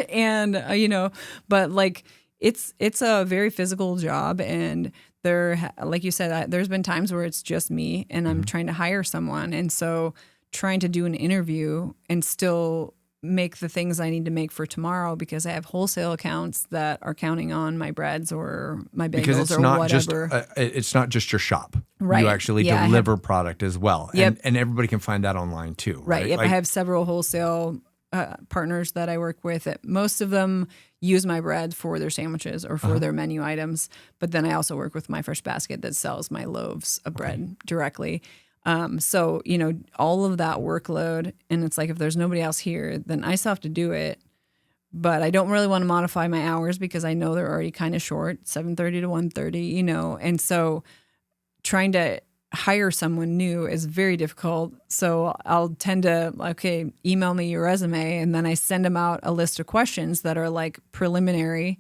Speaker 2: And, you know, but like, it's a very physical job. And like you said, there's been times where it's just me and I'm trying to hire someone. And so trying to do an interview and still make the things I need to make for tomorrow, because I have wholesale accounts that are counting on my breads or my bagels or whatever.
Speaker 1: It's not just your shop.
Speaker 2: Right.
Speaker 1: You actually deliver product as well.
Speaker 2: Yep.
Speaker 1: And everybody can find that online too.
Speaker 2: Right. Yep.
Speaker 1: Like,
Speaker 2: I have several wholesale partners that I work with. Most of them use my bread for their sandwiches or for their menu items. But then I also work with My Fresh Basket that sells my loaves of bread directly. So, you know, all of that workload, and it's like, if there's nobody else here, then I still have to do it. But I don't really want to modify my hours because I know they're already kind of short, 7:30 to 1:30, you know. And so trying to hire someone new is very difficult. So I'll tend to, okay, email me your resume, and then I send them out a list of questions that are like preliminary.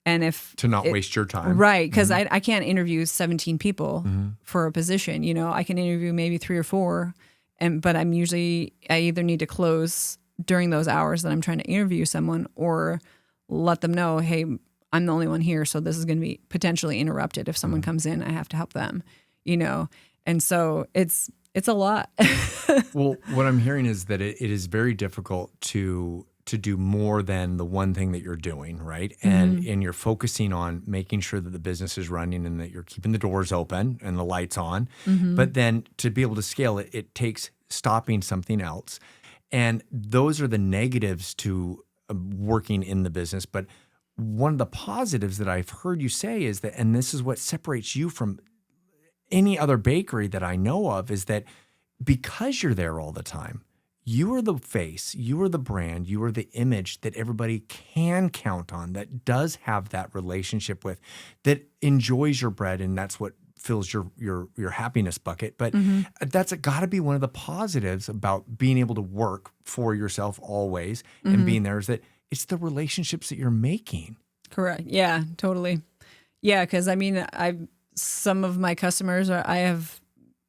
Speaker 2: And
Speaker 1: to not waste your time.
Speaker 2: Right, because I can't interview 17 people for a position. You know, I can interview maybe 3 or 4, but I either need to close during those hours that I'm trying to interview someone, or let them know, hey, I'm the only one here, so this is going to be potentially interrupted. If someone comes in, I have to help them, you know. And so it's a lot.
Speaker 1: Well, what I'm hearing is that it is very difficult to do more than the one thing that you're doing, right? And you're focusing on making sure that the business is running and that you're keeping the doors open and the lights on. But then to be able to scale it, it takes stopping something else. And those are the negatives to working in the business. But one of the positives that I've heard you say is that, and this is what separates you from any other bakery that I know of, is that because you're there all the time, you are the face, you are the brand, you are the image that everybody can count on, that does have that relationship with, that enjoys your bread, and that's what fills your happiness bucket. But that's got to be one of the positives about being able to work for yourself always and being there, is that it's the relationships that you're making.
Speaker 2: Correct. Yeah, totally. Yeah, because I mean, some of my customers I have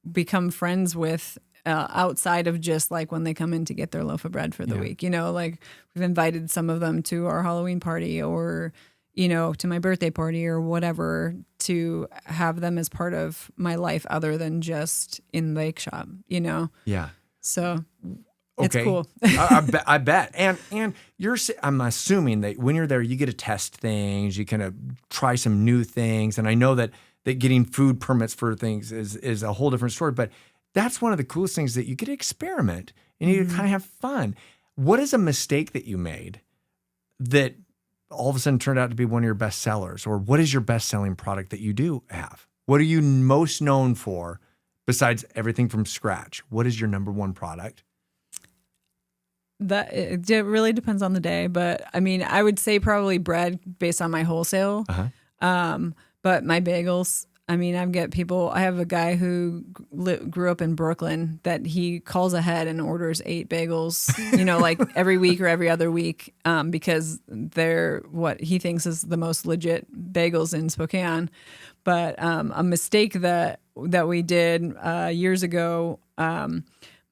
Speaker 2: become friends with outside of just like when they come in to get their loaf of bread for the week. You know, like we've invited some of them to our Halloween party, or, you know, to my birthday party or whatever, to have them as part of my life other than just in the bake shop, you know? Yeah. So it's cool.
Speaker 1: I bet. And I'm assuming that when you're there, you get to test things, you kind of try some new things. And I know that getting food permits for things is a whole different story, but That's one of the coolest things, that you get to experiment and you kind of have fun. What is a mistake that you made that all of a sudden turned out to be one of your best sellers? Or what is your best selling product that you do have? What are you most known for besides everything from scratch? What is your number one product?
Speaker 2: That it really depends on the day, but I mean, I would say probably bread based on my wholesale. But my bagels, I mean, I have a guy who grew up in Brooklyn that he calls ahead and orders 8 bagels, like every week or every other week, because they're what he thinks is the most legit bagels in Spokane. But a mistake that we did years ago,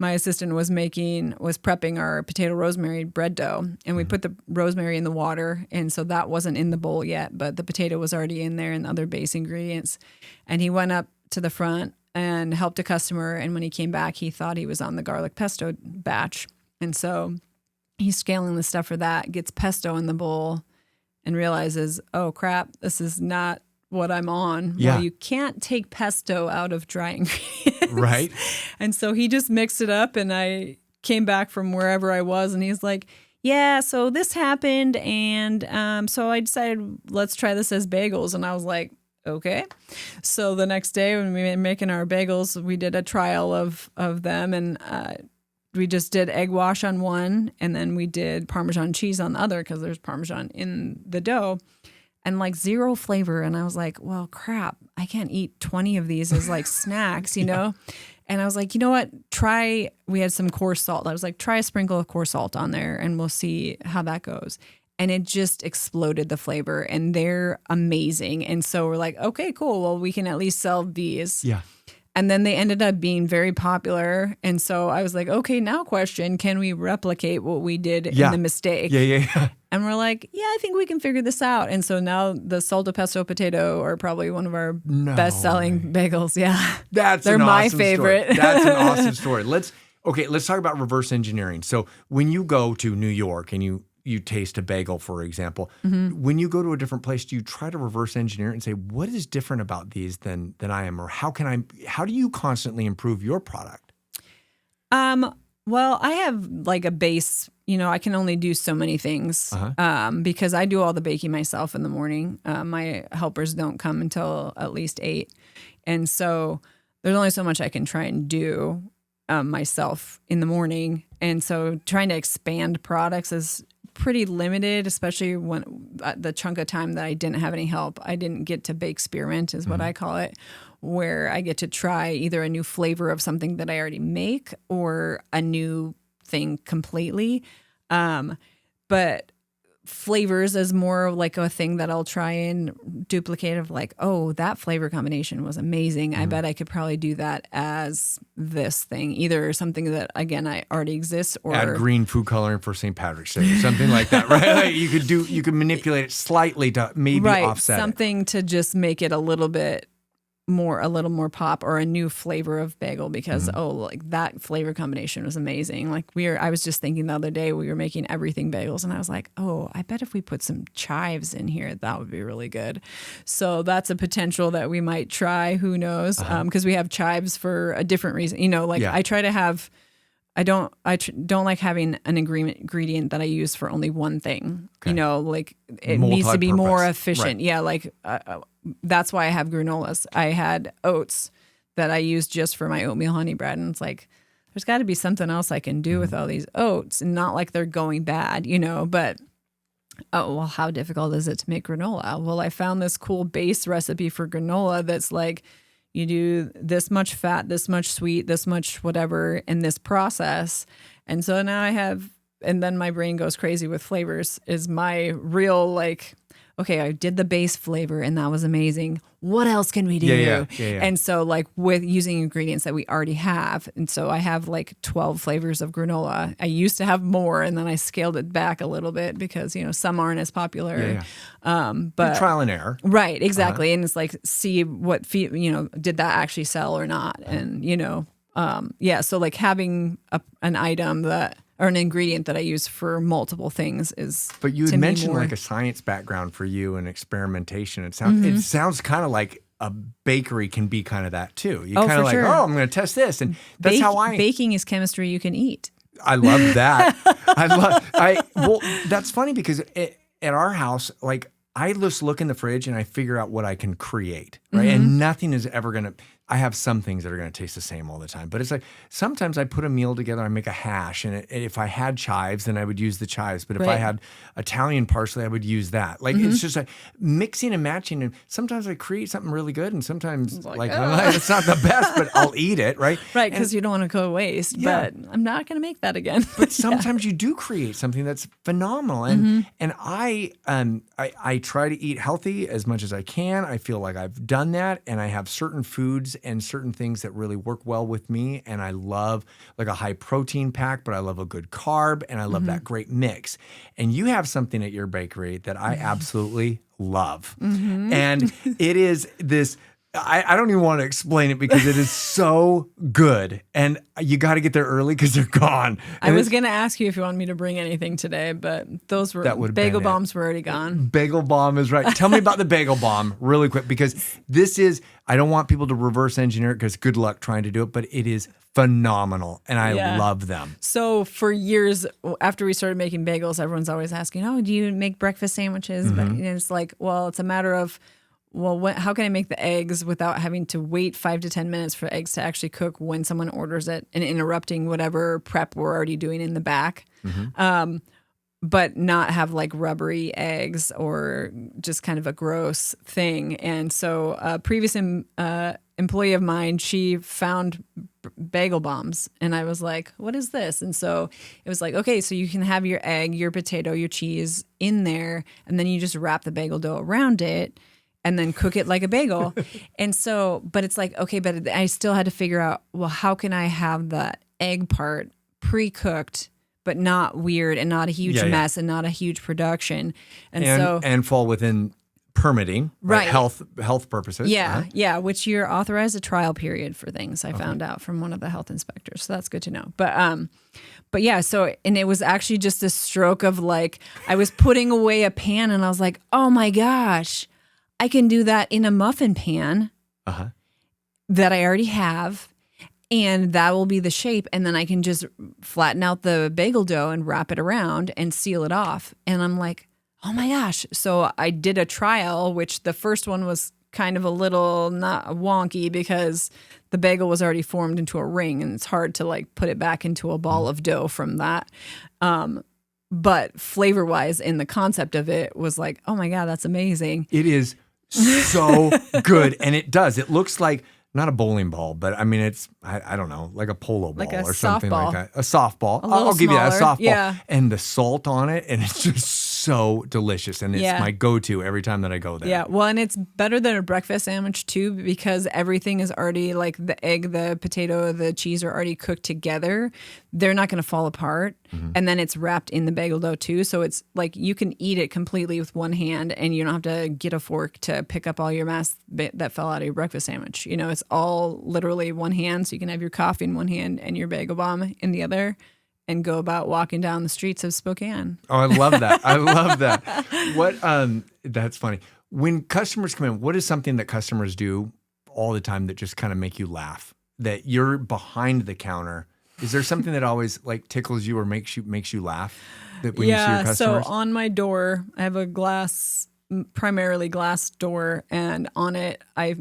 Speaker 2: my assistant was prepping our potato rosemary bread dough, and we put the rosemary in the water, and so that wasn't in the bowl yet, but the potato was already in there and other base ingredients. And he went up to the front and helped a customer, and when he came back, he thought he was on the garlic pesto batch. And so he's scaling the stuff for that, gets pesto in the bowl, and realizes, oh crap, this is not what I'm on.
Speaker 1: Yeah.
Speaker 2: Well, you can't take pesto out of dry ingredients.
Speaker 1: Right.
Speaker 2: And so he just mixed it up, and I came back from wherever I was, and he's like, yeah, so this happened, and so I decided, let's try this as bagels. And I was like, okay. So the next day when we were making our bagels, we did a trial of them, and we just did egg wash on one, and then we did Parmesan cheese on the other, because there's Parmesan in the dough. And like zero flavor. And I was like, well, crap, I can't eat 20 of these as like snacks, you know? And I was like, you know what? We had some coarse salt. I was like, try a sprinkle of coarse salt on there and we'll see how that goes. And it just exploded the flavor, and they're amazing. And so we're like, okay, cool. Well, we can at least sell these.
Speaker 1: Yeah.
Speaker 2: And then they ended up being very popular. And so I was like, okay, now question, can we replicate what we did in the mistake?
Speaker 1: Yeah.
Speaker 2: And we're like, yeah, I think we can figure this out. And so now the salted pesto potato are probably one of our best-selling bagels. Yeah. They're my
Speaker 1: awesome
Speaker 2: favorite.
Speaker 1: Story. That's an awesome story. Let's talk about reverse engineering. So when you go to New York and you taste a bagel, for example, when you go to a different place, do you try to reverse engineer it and say, what is different about these than I am? Or how do you constantly improve your product?
Speaker 2: Well, I have like a base, I can only do so many things because I do all the baking myself in the morning. My helpers don't come until at least 8. And so there's only so much I can try and do myself in the morning. And so trying to expand products is pretty limited, especially when the chunk of time that I didn't have any help. I didn't get to bake experiment is what I call it, where I get to try either a new flavor of something that I already make or a new thing completely. But flavors is more like a thing that I'll try and duplicate of like, oh, that flavor combination was amazing. I bet I could probably do that as this thing, either something that, again, I already exist, or
Speaker 1: add green food coloring for St. Patrick's Day or something like that, right? Like you could manipulate it slightly to maybe offset
Speaker 2: something to just make it a little more pop, or a new flavor of bagel, because like that flavor combination was amazing. Like I was just thinking the other day, we were making everything bagels, and I was like, oh, I bet if we put some chives in here, that would be really good. So that's a potential that we might try. Who knows? Because we have chives for a different reason. I try to have. I don't like having an ingredient that I use for only one thing. Okay. It needs to be more efficient. Right. Yeah, that's why I have granolas. I had oats that I use just for my oatmeal honey bread, and it's like, there's got to be something else I can do with all these oats, and not like they're going bad, but oh, well, how difficult is it to make granola? Well, I found this cool base recipe for granola that's like, you do this much fat, this much sweet, this much whatever in this process. And so now and then my brain goes crazy with flavors, is my real okay, I did the base flavor and that was amazing. What else can we do?
Speaker 1: Yeah.
Speaker 2: And so with using ingredients that we already have. And so I have 12 flavors of granola. I used to have more, and then I scaled it back a little bit because, some aren't as popular. But
Speaker 1: trial and error.
Speaker 2: Right, exactly. And it's see what, did that actually sell or not? And, so having an item or an ingredient that I use for multiple things is.
Speaker 1: But you had mentioned a science background for you and experimentation. It sounds kind of like a bakery can be kind of that too. You
Speaker 2: Oh,
Speaker 1: kind of
Speaker 2: for
Speaker 1: like,
Speaker 2: sure.
Speaker 1: oh, I'm going to test this. And that's how
Speaker 2: baking is chemistry you can eat.
Speaker 1: I love that. Well, that's funny because at our house, like I just look in the fridge and I figure out what I can create, right? And nothing is ever going to, I have some things that are going to taste the same all the time, but it's like sometimes I put a meal together, I make a hash, and if I had chives, then I would use the chives. But if I had Italian parsley, I would use that. Like it's just like mixing and matching. And sometimes I create something really good, and sometimes it's not the best, but I'll eat it, right?
Speaker 2: Right, because you don't want to go waste.
Speaker 1: Yeah.
Speaker 2: But I'm not going to make that again.
Speaker 1: But sometimes you do create something that's phenomenal, and I try to eat healthy as much as I can. I feel like I've done that, and I have certain foods and certain things that really work well with me. And I love like a high protein pack, but I love a good carb, and I love that great mix. And you have something at your bakery that I absolutely love. And it is this, I don't even want to explain it because it is so good. And you got to get there early because they're gone.
Speaker 2: I was going to ask you if you want me to bring anything today, but those were bagel bombs were already gone.
Speaker 1: Bagel bomb is right. Tell me about the bagel bomb really quick, because this is, I don't want people to reverse engineer it because good luck trying to do it, but it is phenomenal and I love them.
Speaker 2: So for years after we started making bagels, everyone's always asking, oh, do you make breakfast sandwiches? But it's like, well, it's a matter of, how can I make the eggs without having to wait 5 to 10 minutes for eggs to actually cook when someone orders it and interrupting whatever prep we're already doing in the back, but not have like rubbery eggs or just kind of a gross thing. And so a previous employee of mine, she found bagel bombs, and I was like, what is this? And so it was like, okay, so you can have your egg, your potato, your cheese in there, and then you just wrap the bagel dough around it and then cook it like a bagel. And so, but it's like, okay, but I still had to figure out, well, how can I have the egg part pre-cooked, but not weird and not a huge mess and not a huge production. And
Speaker 1: fall within permitting, right? Health purposes.
Speaker 2: Yeah, which you're authorized a trial period for things. I found out from one of the health inspectors. So that's good to know. But yeah, so, and it was actually just a stroke of like, I was putting away a pan and I was like, oh my gosh, I can do that in a muffin pan that I already have, and that will be the shape. And then I can just flatten out the bagel dough and wrap it around and seal it off. And I'm like, oh my gosh. So I did a trial, which the first one was kind of a little not wonky because the bagel was already formed into a ring, and it's hard to like put it back into a ball of dough from that. But flavor-wise, in the concept of it was like, oh my God, that's amazing.
Speaker 1: It is so good. And it does. It looks like not a bowling ball, but I mean, it's, I don't know, like a polo ball or something like that. A softball. I'll give you that, a softball.
Speaker 2: Yeah.
Speaker 1: And the salt on it, and it's just so delicious. And it's my go-to every time that I go there.
Speaker 2: Yeah, well, and it's better than a breakfast sandwich too, because everything is already like the egg, the potato, the cheese are already cooked together. They're not going to fall apart. And then it's wrapped in the bagel dough too. So it's like you can eat it completely with one hand, and you don't have to get a fork to pick up all your mess that fell out of your breakfast sandwich. You know, it's all literally one hand. So you can have your coffee in one hand and your bagel bomb in the other, and go about walking down the streets of Spokane.
Speaker 1: Oh, I love that. I love that. What? That's funny. When customers come in, what is something that customers do all the time that just kind of make you laugh? That you're behind the counter. Is there something that always like tickles you or makes you laugh? That when you see your customers?
Speaker 2: So on my door, I have a primarily glass door, and on it, I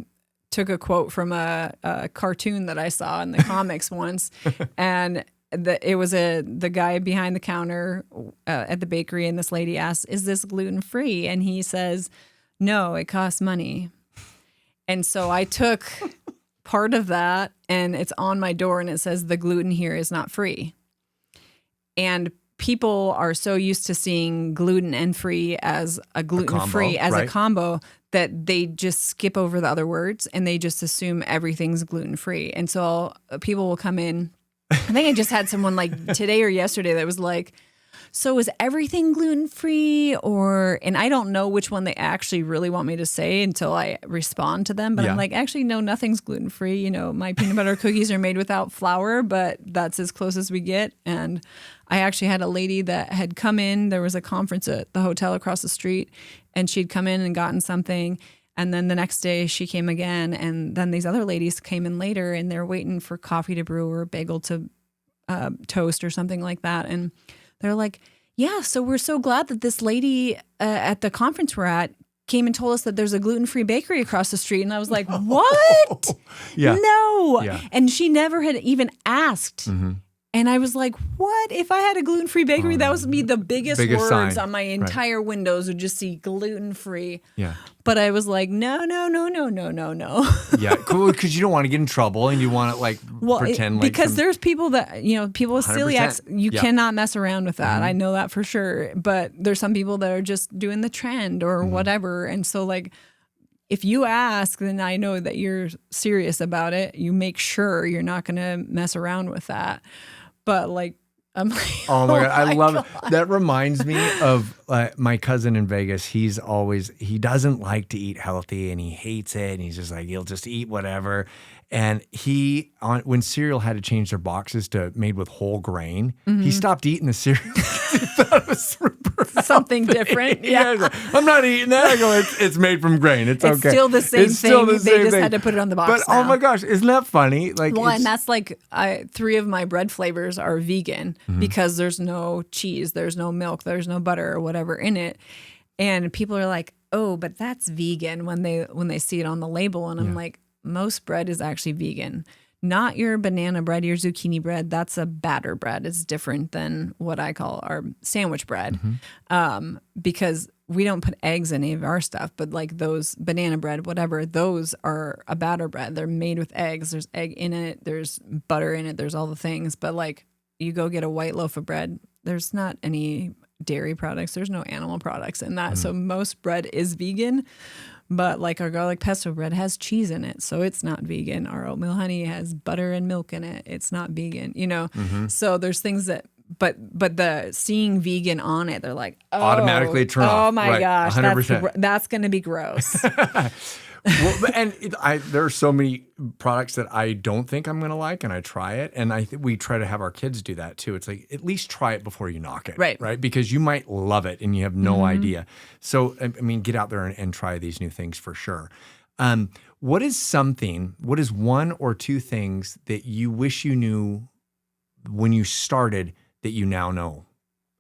Speaker 2: took a quote from a cartoon that I saw in the comics once, and it was the guy behind the counter at the bakery, and this lady asks, "Is this gluten-free?" And he says, "No, it costs money." And so I took part of that, and it's on my door, and it says, "The gluten here is not free." And people are so used to seeing gluten and free as a gluten-free as a combo that they just skip over the other words, and they just assume everything's gluten-free. And so people will come in. I think I just had someone like today or yesterday that was like, so is everything gluten-free? And I don't know which one they actually really want me to say until I respond to them. But I'm like, actually, no, nothing's gluten-free. You know, my peanut butter cookies are made without flour, but that's as close as we get. And I actually had a lady that had come in. There was a conference at the hotel across the street, and she'd come in and gotten something. And then the next day she came again. And then these other ladies came in later and they're waiting for coffee to brew or a bagel to toast or something like that. And they're like, yeah, so we're so glad that this lady at the conference we're at came and told us that there's a gluten-free bakery across the street. And I was like, what?
Speaker 1: Yeah.
Speaker 2: No.
Speaker 1: Yeah.
Speaker 2: And she never had even asked.
Speaker 1: Mm-hmm.
Speaker 2: And I was like, what? If I had a gluten-free bakery, that would be the biggest words
Speaker 1: sign.
Speaker 2: on my entire windows would just see gluten-free.
Speaker 1: Yeah.
Speaker 2: But I was like, no.
Speaker 1: Yeah, cool, because you don't want to get in trouble and you want to pretend like
Speaker 2: because there's people that, people with
Speaker 1: 100%.
Speaker 2: celiacs, you
Speaker 1: Yeah.
Speaker 2: cannot mess around with that.
Speaker 1: Mm-hmm.
Speaker 2: I know that for sure. But there's some people that are just doing the trend or whatever. And so if you ask, then I know that you're serious about it. You make sure you're not going to mess around with that. But I'm like,
Speaker 1: oh my God, I love it. That reminds me of my cousin in Vegas. He doesn't like to eat healthy and he hates it. And he's just like, he'll just eat whatever. And when cereal had to change their boxes to made with whole grain, he stopped eating the cereal. He thought it was super
Speaker 2: something
Speaker 1: healthy.
Speaker 2: different.
Speaker 1: Yeah. He's like, I'm not eating that. I go, it's made from grain. It's okay.
Speaker 2: Still the same
Speaker 1: It's
Speaker 2: thing.
Speaker 1: still the
Speaker 2: They
Speaker 1: same
Speaker 2: just
Speaker 1: thing.
Speaker 2: had to put it on the box.
Speaker 1: But oh my gosh, isn't that funny?
Speaker 2: And that's 3 of my bread flavors are vegan because there's no cheese, there's no milk, there's no butter or whatever in it. And people are like, oh, but that's vegan when they see it on the label. And I'm like, most bread is actually vegan. Not your banana bread, your zucchini bread. That's a batter bread. It's different than what I call our sandwich bread because we don't put eggs in any of our stuff. But those banana bread, whatever, those are a batter bread. They're made with eggs. There's egg in it. There's butter in it. There's all the things. But you go get a white loaf of bread, there's not any dairy products. There's no animal products in that. So most bread is vegan. But our garlic pesto bread has cheese in it, so it's not vegan. Our oatmeal honey has butter and milk in it. It's not vegan, So there's things that, but the seeing vegan on it, they're like, oh,
Speaker 1: automatically turn off.
Speaker 2: Oh my gosh,
Speaker 1: 100%.
Speaker 2: that's going to be gross.
Speaker 1: And there are so many products that I don't think I'm going to like, and I try it. And we try to have our kids do that too. It's like, at least try it before you knock it. Right. Because you might love it and you have no idea. So, get out there and try these new things for sure. What is one or two things that you wish you knew when you started that you now know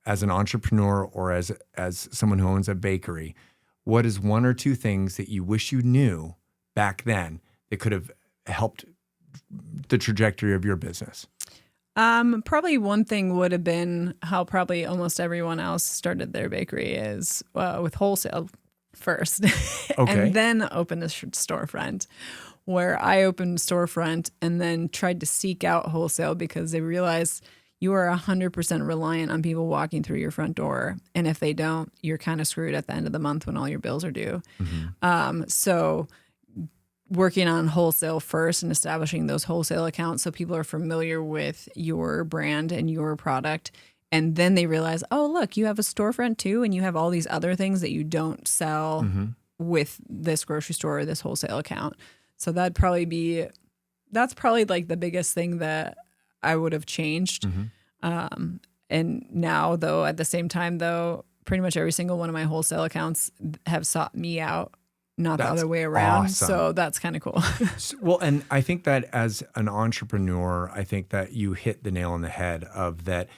Speaker 1: as an entrepreneur or as someone who owns a bakery? What is one or two things that you wish you knew back then that could have helped the trajectory of your business?
Speaker 2: Probably one thing would have been how probably almost everyone else started their bakery is with wholesale first,
Speaker 1: Okay.
Speaker 2: and then opened a storefront. Where I opened a storefront and then tried to seek out wholesale because they realized you are 100% reliant on people walking through your front door. And if they don't, you're kind of screwed at the end of the month when all your bills are due. So working on wholesale first and establishing those wholesale accounts so people are familiar with your brand and your product. And then they realize, oh, look, you have a storefront too, and you have all these other things that you don't sell with this grocery store or this wholesale account. So that's probably the biggest thing that I would have changed. And now, though, at the same time, though, pretty much every single one of my wholesale accounts have sought me out, not the other way around.
Speaker 1: Awesome.
Speaker 2: So that's kind of cool.
Speaker 1: Well, and I think that as an entrepreneur, I think that you hit the nail on the head of that.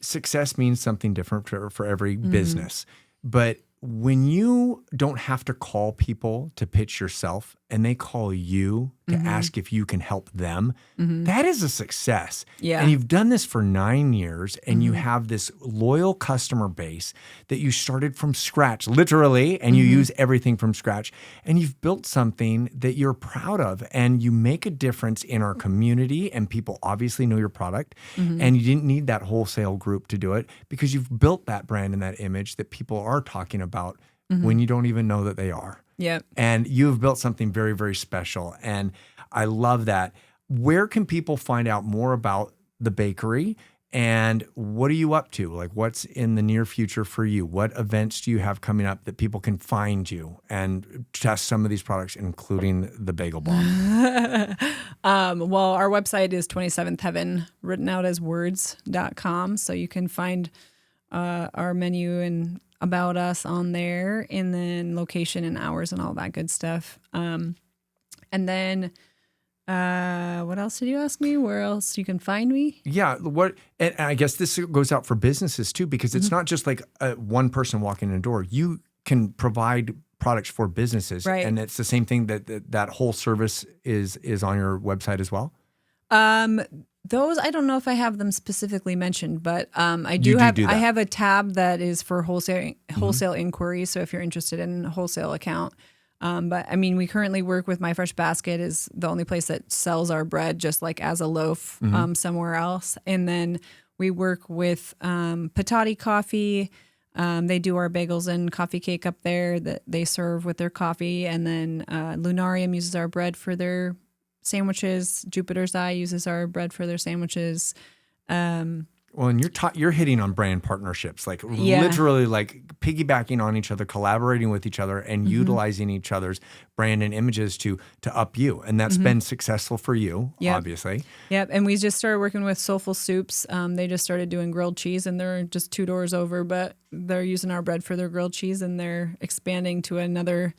Speaker 1: Success means something different for every business. But when you don't have to call people to pitch yourself and they call you to ask if you can help them, that is a success.
Speaker 2: Yeah.
Speaker 1: And you've done this for 9 years and you have this loyal customer base that you started from scratch, literally, and you use everything from scratch. And you've built something that you're proud of and you make a difference in our community and people obviously know your product. And you didn't need that wholesale group to do it because you've built that brand and that image that people are talking about when you don't even know that they are.
Speaker 2: Yep.
Speaker 1: And you've built something very, very special. And I love that. Where can people find out more about the bakery and what are you up to? What's in the near future for you? What events do you have coming up that people can find you and test some of these products, including the Bagel Bomb?
Speaker 2: Well, our website is 27th Heaven, written out as words.com. So you can find our menu and about us on there, and then location and hours and all that good stuff. And then what else did you ask me? Where else you can find me?
Speaker 1: Yeah. And I guess this goes out for businesses too, because it's not just like one person walking in the door. You can provide products for businesses.
Speaker 2: Right.
Speaker 1: And it's the same thing that whole service is on your website as well.
Speaker 2: Those, I don't know if I have them specifically mentioned, but I
Speaker 1: do
Speaker 2: have
Speaker 1: that.
Speaker 2: I have a tab that is for wholesale inquiries. So if you're interested in a wholesale account, but I mean, we currently work with My Fresh Basket is the only place that sells our bread just like as a loaf somewhere else. And then we work with Patati Coffee. They do our bagels and coffee cake up there that they serve with their coffee. And then Lunarium uses our bread for their sandwiches. Jupiter's Eye uses our bread for their sandwiches.
Speaker 1: Well, and you're hitting on brand partnerships, like literally like piggybacking on each other, collaborating with each other, and utilizing each other's brand and images to up you. And that's been successful for you, obviously.
Speaker 2: Yep. And we just started working with Soulful Soups. They just started doing grilled cheese, and they're just 2 doors over, but they're using our bread for their grilled cheese, and they're expanding to another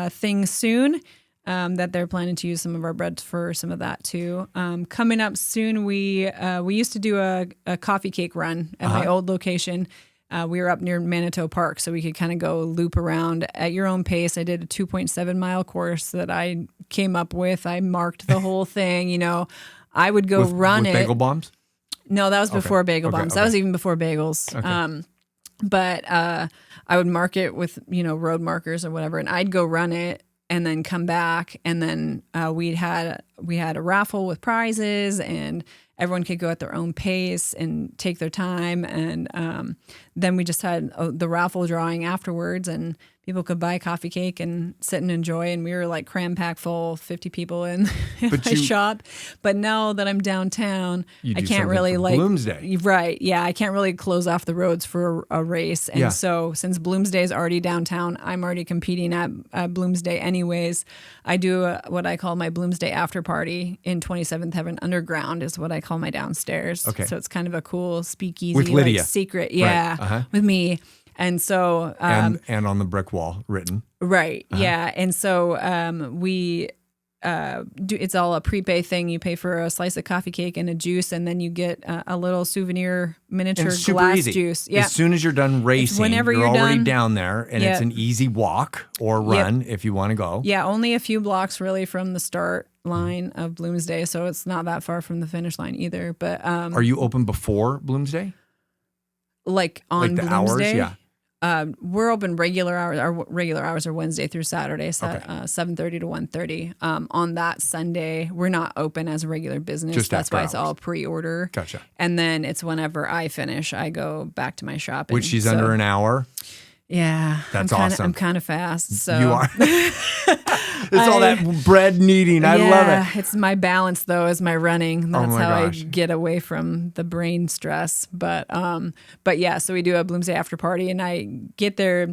Speaker 2: thing soon. That they're planning to use some of our bread for some of that too. Coming up soon, we used to do a coffee cake run at my old location. We were up near Manitou Park, so we could kind of go loop around at your own pace. I did a 2.7 mile course that I came up with. I marked the whole thing. You know, I would go run
Speaker 1: with
Speaker 2: it.
Speaker 1: Bagel bombs?
Speaker 2: No, that was before bagel bombs. That was even before bagels.
Speaker 1: Okay.
Speaker 2: But I would mark it with road markers or whatever, and I'd go run it. And then come back, and then we had a raffle with prizes, and everyone could go at their own pace and take their time. And then we just had the raffle drawing afterwards, and people could buy coffee cake and sit and enjoy. And we were like cram pack full, 50 people in my shop. But now that I'm downtown, I can't really like
Speaker 1: Bloomsday.
Speaker 2: Right. Yeah. I can't really close off the roads for a race. And so since Bloomsday is already downtown, I'm already competing at Bloomsday anyways. I do what I call my Bloomsday after party in 27th Heaven Underground is what I call my downstairs.
Speaker 1: Okay.
Speaker 2: So it's kind of a cool speakeasy,
Speaker 1: with Lydia.
Speaker 2: like secret. Yeah. With me. And so,
Speaker 1: and on the brick wall written.
Speaker 2: Right. Yeah. And so, we, it's all a prepay thing. You pay for a slice of coffee cake and a juice, and then you get a little souvenir miniature glass juice. Yeah.
Speaker 1: As soon as you're done racing,
Speaker 2: whenever
Speaker 1: you're
Speaker 2: you're
Speaker 1: already
Speaker 2: done,
Speaker 1: down there, and it's an easy walk or run if you want to go.
Speaker 2: Yeah. Only a few blocks really from the start line of Bloomsday. So it's not that far from the finish line either. But,
Speaker 1: are you open before Bloomsday?
Speaker 2: Like on
Speaker 1: the
Speaker 2: Bloomsday?
Speaker 1: hours? Yeah.
Speaker 2: We're open regular hours. Our regular hours are Wednesday through Saturday, 7:30 to 1:30. On that Sunday, we're not open as a regular business. That's why it's all pre-order.
Speaker 1: Gotcha.
Speaker 2: And then it's whenever I finish, I go back to my shop.
Speaker 1: Which is under an hour.
Speaker 2: Yeah.
Speaker 1: That's awesome.
Speaker 2: I'm kind of fast. So
Speaker 1: you are. It's all that bread kneading. I love it.
Speaker 2: It's my balance though, is my running. That's how
Speaker 1: gosh.
Speaker 2: I get away from the brain stress. But yeah, so we do a Bloomsday after party, and I get there.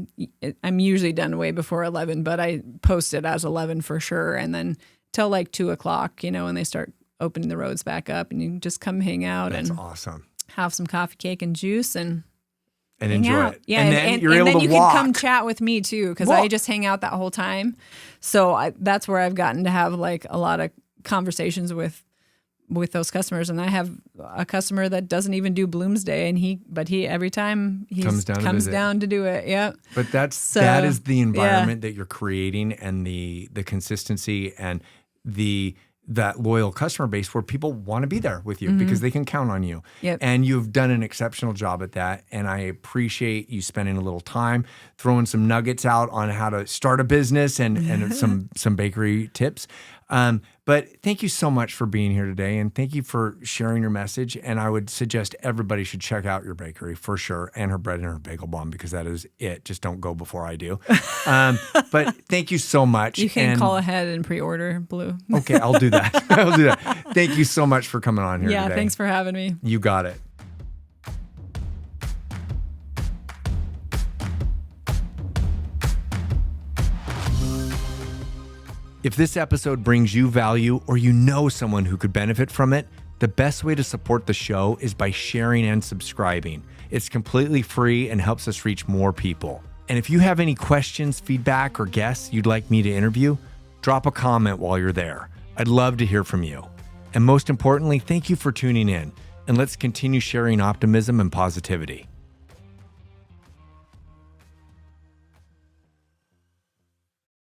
Speaker 2: I'm usually done way before 11, but I post it as 11 for sure, and then till like 2:00, when they start opening the roads back up, and you can just come hang out.
Speaker 1: That's
Speaker 2: and
Speaker 1: awesome.
Speaker 2: Have some coffee cake and juice and
Speaker 1: enjoy it.
Speaker 2: Yeah,
Speaker 1: and then you're able to
Speaker 2: you
Speaker 1: walk.
Speaker 2: can come chat with me too, because I just hang out that whole time. So that's where I've gotten to have like a lot of conversations with those customers. And I have a customer that doesn't even do Bloomsday, and he every time he comes down to do it. Yep.
Speaker 1: But that is the environment that you're creating, and the consistency and that loyal customer base where people want to be there with you because they can count on you.
Speaker 2: Yep.
Speaker 1: And you've done an exceptional job at that. And I appreciate you spending a little time throwing some nuggets out on how to start a business and some bakery tips. But thank you so much for being here today, and thank you for sharing your message. And I would suggest everybody should check out your bakery for sure, and her bread and her bagel bomb, because that is it. Just don't go before I do. But thank you so much.
Speaker 2: You can call ahead and pre-order Blue.
Speaker 1: Okay, I'll do that. I'll do that. Thank you so much for coming on here today.
Speaker 2: Yeah, thanks for having me.
Speaker 1: You got it. If this episode brings you value, or you know someone who could benefit from it, The best way to support the show is by sharing and subscribing. It's completely free and helps us reach more people. And if you have any questions, feedback, or guests you'd like me to interview, drop a comment while you're there. I'd love to hear from you. And most importantly, thank you for tuning in. And let's continue sharing optimism and positivity.